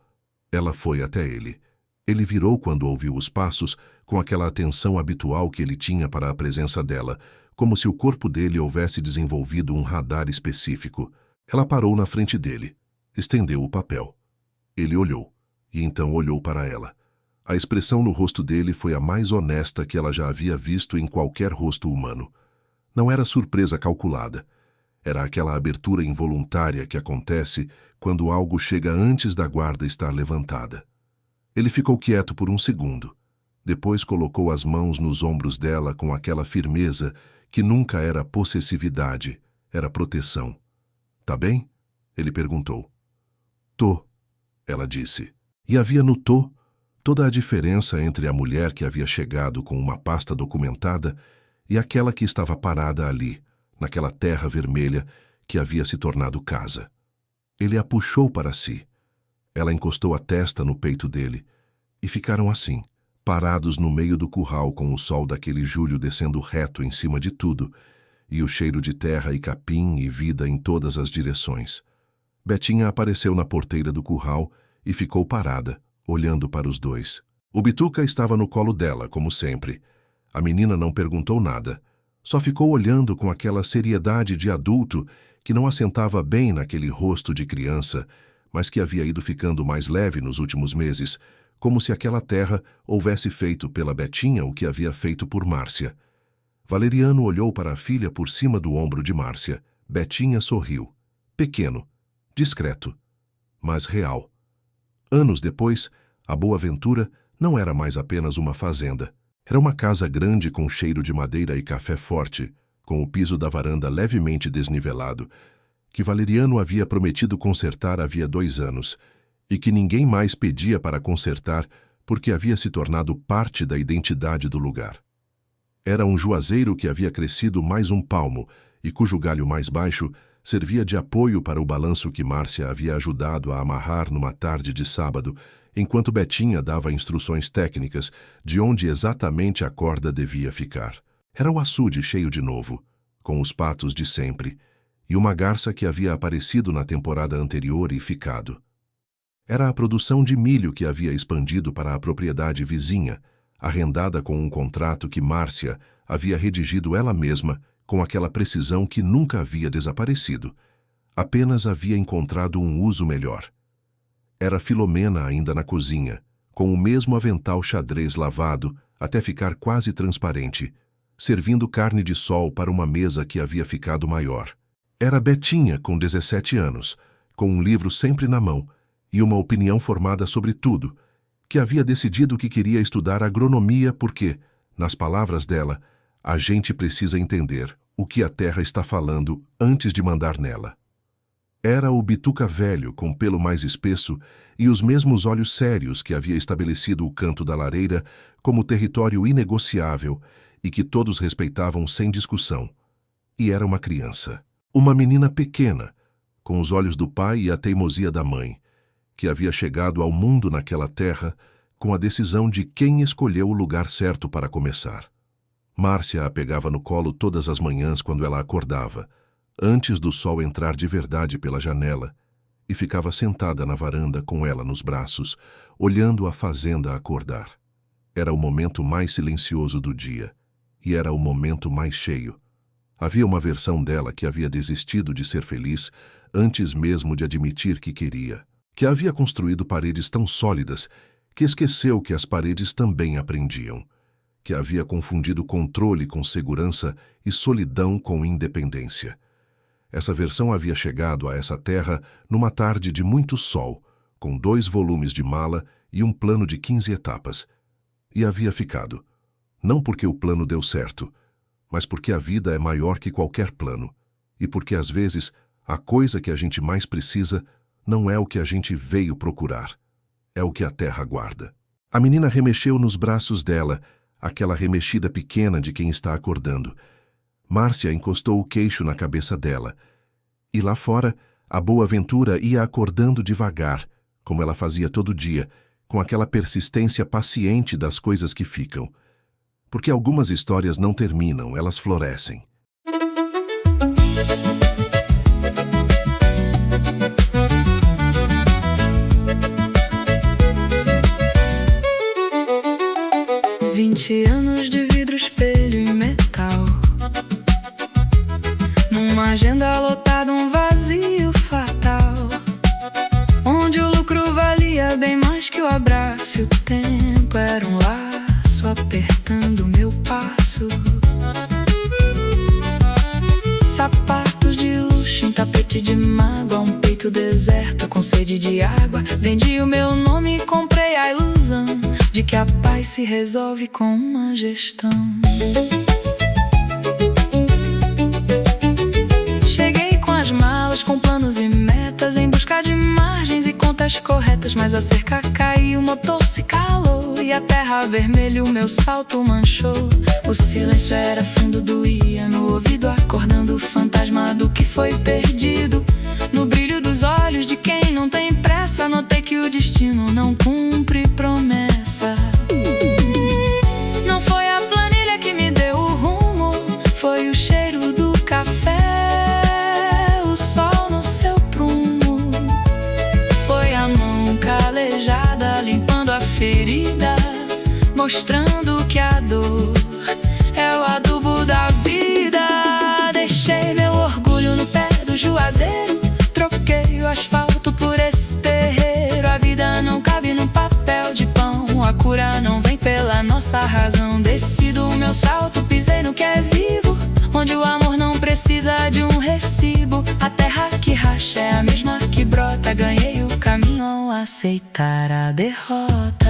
Speaker 1: Ela foi até ele. Ele virou quando ouviu os passos, com aquela atenção habitual que ele tinha para a presença dela, como se o corpo dele houvesse desenvolvido um radar específico. Ela parou na frente dele, estendeu o papel. Ele olhou, e então olhou para ela. A expressão no rosto dele foi a mais honesta que ela já havia visto em qualquer rosto humano. Não era surpresa calculada. Era aquela abertura involuntária que acontece quando algo chega antes da guarda estar levantada. Ele ficou quieto por um segundo. Depois colocou as mãos nos ombros dela com aquela firmeza que nunca era possessividade, era proteção. Tá bem? Ele perguntou. Tô, ela disse. E havia no tô toda a diferença entre a mulher que havia chegado com uma pasta documentada e aquela que estava parada ali, naquela terra vermelha que havia se tornado casa. Ele a puxou para si. Ela encostou a testa no peito dele e ficaram assim, parados no meio do curral com o sol daquele julho descendo reto em cima de tudo e o cheiro de terra e capim e vida em todas as direções. Betinha apareceu na porteira do curral e ficou parada, olhando para os dois. O Bituca estava no colo dela, como sempre. A menina não perguntou nada. Só ficou olhando com aquela seriedade de adulto que não assentava bem naquele rosto de criança, mas que havia ido ficando mais leve nos últimos meses, como se aquela terra houvesse feito pela Betinha o que havia feito por Márcia. Valeriano olhou para a filha por cima do ombro de Márcia. Betinha sorriu. Pequeno, discreto, mas real. Anos depois, a Boa Ventura não era mais apenas uma fazenda. Era uma casa grande com cheiro de madeira e café forte, com o piso da varanda levemente desnivelado, que Valeriano havia prometido consertar havia 2 anos, e que ninguém mais pedia para consertar porque havia se tornado parte da identidade do lugar. Era um juazeiro que havia crescido mais um palmo e cujo galho mais baixo servia de apoio para o balanço que Márcia havia ajudado a amarrar numa tarde de sábado, enquanto Betinha dava instruções técnicas de onde exatamente a corda devia ficar. Era o açude cheio de novo, com os patos de sempre, e uma garça que havia aparecido na temporada anterior e ficado. Era a produção de milho que havia expandido para a propriedade vizinha, arrendada com um contrato que Márcia havia redigido ela mesma com aquela precisão que nunca havia desaparecido. Apenas havia encontrado um uso melhor. Era Filomena ainda na cozinha, com o mesmo avental xadrez lavado até ficar quase transparente, servindo carne de sol para uma mesa que havia ficado maior. Era Betinha, com 17 anos, com um livro sempre na mão e uma opinião formada sobre tudo, que havia decidido que queria estudar agronomia porque, nas palavras dela, a gente precisa entender o que a terra está falando antes de mandar nela. Era o Bituca velho, com pelo mais espesso e os mesmos olhos sérios que havia estabelecido o canto da lareira como território inegociável e que todos respeitavam sem discussão. E era uma criança. Uma menina pequena, com os olhos do pai e a teimosia da mãe, que havia chegado ao mundo naquela terra com a decisão de quem escolheu o lugar certo para começar. Márcia a pegava no colo todas as manhãs quando ela acordava, antes do sol entrar de verdade pela janela, e ficava sentada na varanda com ela nos braços, olhando a fazenda acordar. Era o momento mais silencioso do dia, e era o momento mais cheio. Havia uma versão dela que havia desistido de ser feliz antes mesmo de admitir que queria, que havia construído paredes tão sólidas que esqueceu que as paredes também aprendiam, que havia confundido controle com segurança e solidão com independência. Essa versão havia chegado a essa terra numa tarde de muito sol, com 2 volumes de mala e um plano de 15 etapas. E havia ficado. Não porque o plano deu certo, mas porque a vida é maior que qualquer plano, e porque às vezes a coisa que a gente mais precisa não é o que a gente veio procurar, é o que a terra guarda. A menina remexeu nos braços dela, aquela remexida pequena de quem está acordando. Márcia encostou o queixo na cabeça dela, e lá fora a boa Ventura ia acordando devagar, como ela fazia todo dia, com aquela persistência paciente das coisas que ficam. Porque algumas histórias não terminam, elas florescem.
Speaker 2: Vinte anos de vidro, espelho e metal, numa agenda lotada, um vazio fatal, onde o lucro valia bem mais que o abraço, e o tempo era um laço apertando meu passo. Sapatos de luxo em tapete de mágoa, um peito deserto com sede de água. Vendi o meu nome e comprei a ilusão de que a paz se resolve com uma gestão. Cheguei com as malas, com planos e metas, em busca de margens e contas corretas. Mas a cerca caiu, o motor se calou e a terra vermelha o meu salto manchou. O silêncio era fundo, doía no ouvido, acordando o fantasma do que foi perdido. No brilho dos olhos de quem não tem pressa, notei que o destino não cumpre promessa. Não foi a planilha que me deu o rumo, foi o cheiro do café, o sol no seu prumo. Foi a mão calejada limpando a ferida, mostrando que a dor é o adubo da vida. Deixei meu orgulho no pé do juazeiro, troquei o asfalto por esse terreiro. A vida não cabe num papel de pão, a cura não vem pela nossa razão. Desci do meu salto, pisei no que é vivo, onde o amor não precisa de um recibo. A terra que racha é a mesma que brota. Ganhei o caminho ao aceitar a derrota.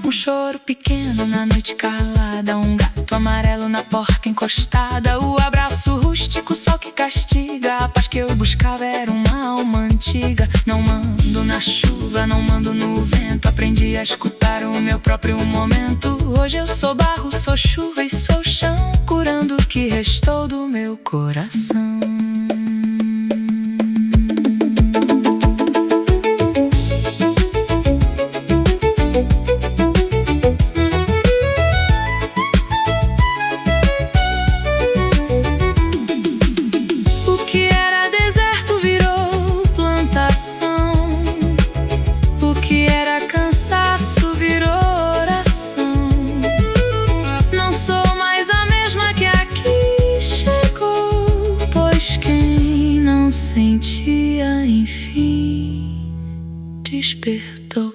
Speaker 2: Um choro pequeno na noite calada, um gato amarelo na porta encostada. O abraço rústico, o sol que castiga. A paz que eu buscava era uma alma antiga. Não mando na chuva, não mando no vento. Aprendi a escutar o meu próprio momento. Hoje eu sou barro, sou chuva e sou chão, curando o que restou do meu coração. Sentia, enfim, despertou.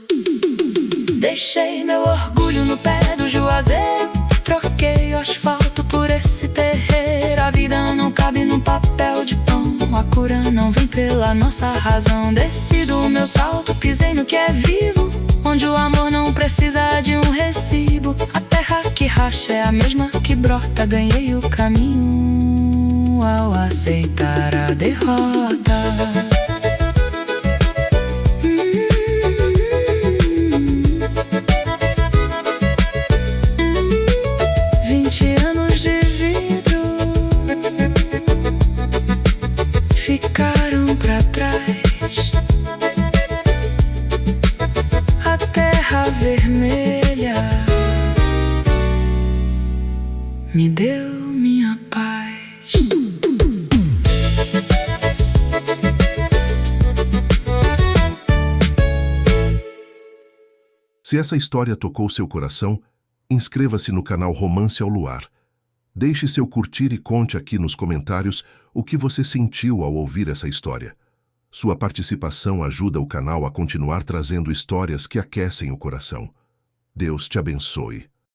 Speaker 2: Deixei meu orgulho no pé do juazeiro, troquei o asfalto por esse terreiro. A vida não cabe num papel de pão, a cura não vem pela nossa razão. Desci do meu salto, pisei no que é vivo, onde o amor não precisa de um recibo. A terra que racha é a mesma que brota. Ganhei o caminho ao aceitar a derrota. 20 anos de vida. vermelha me deu minha paz.
Speaker 1: Se essa história tocou seu coração, inscreva-se no canal Romance ao Luar. Deixe seu curtir e conte aqui nos comentários o que você sentiu ao ouvir essa história. Sua participação ajuda o canal a continuar trazendo histórias que aquecem o coração. Deus te abençoe.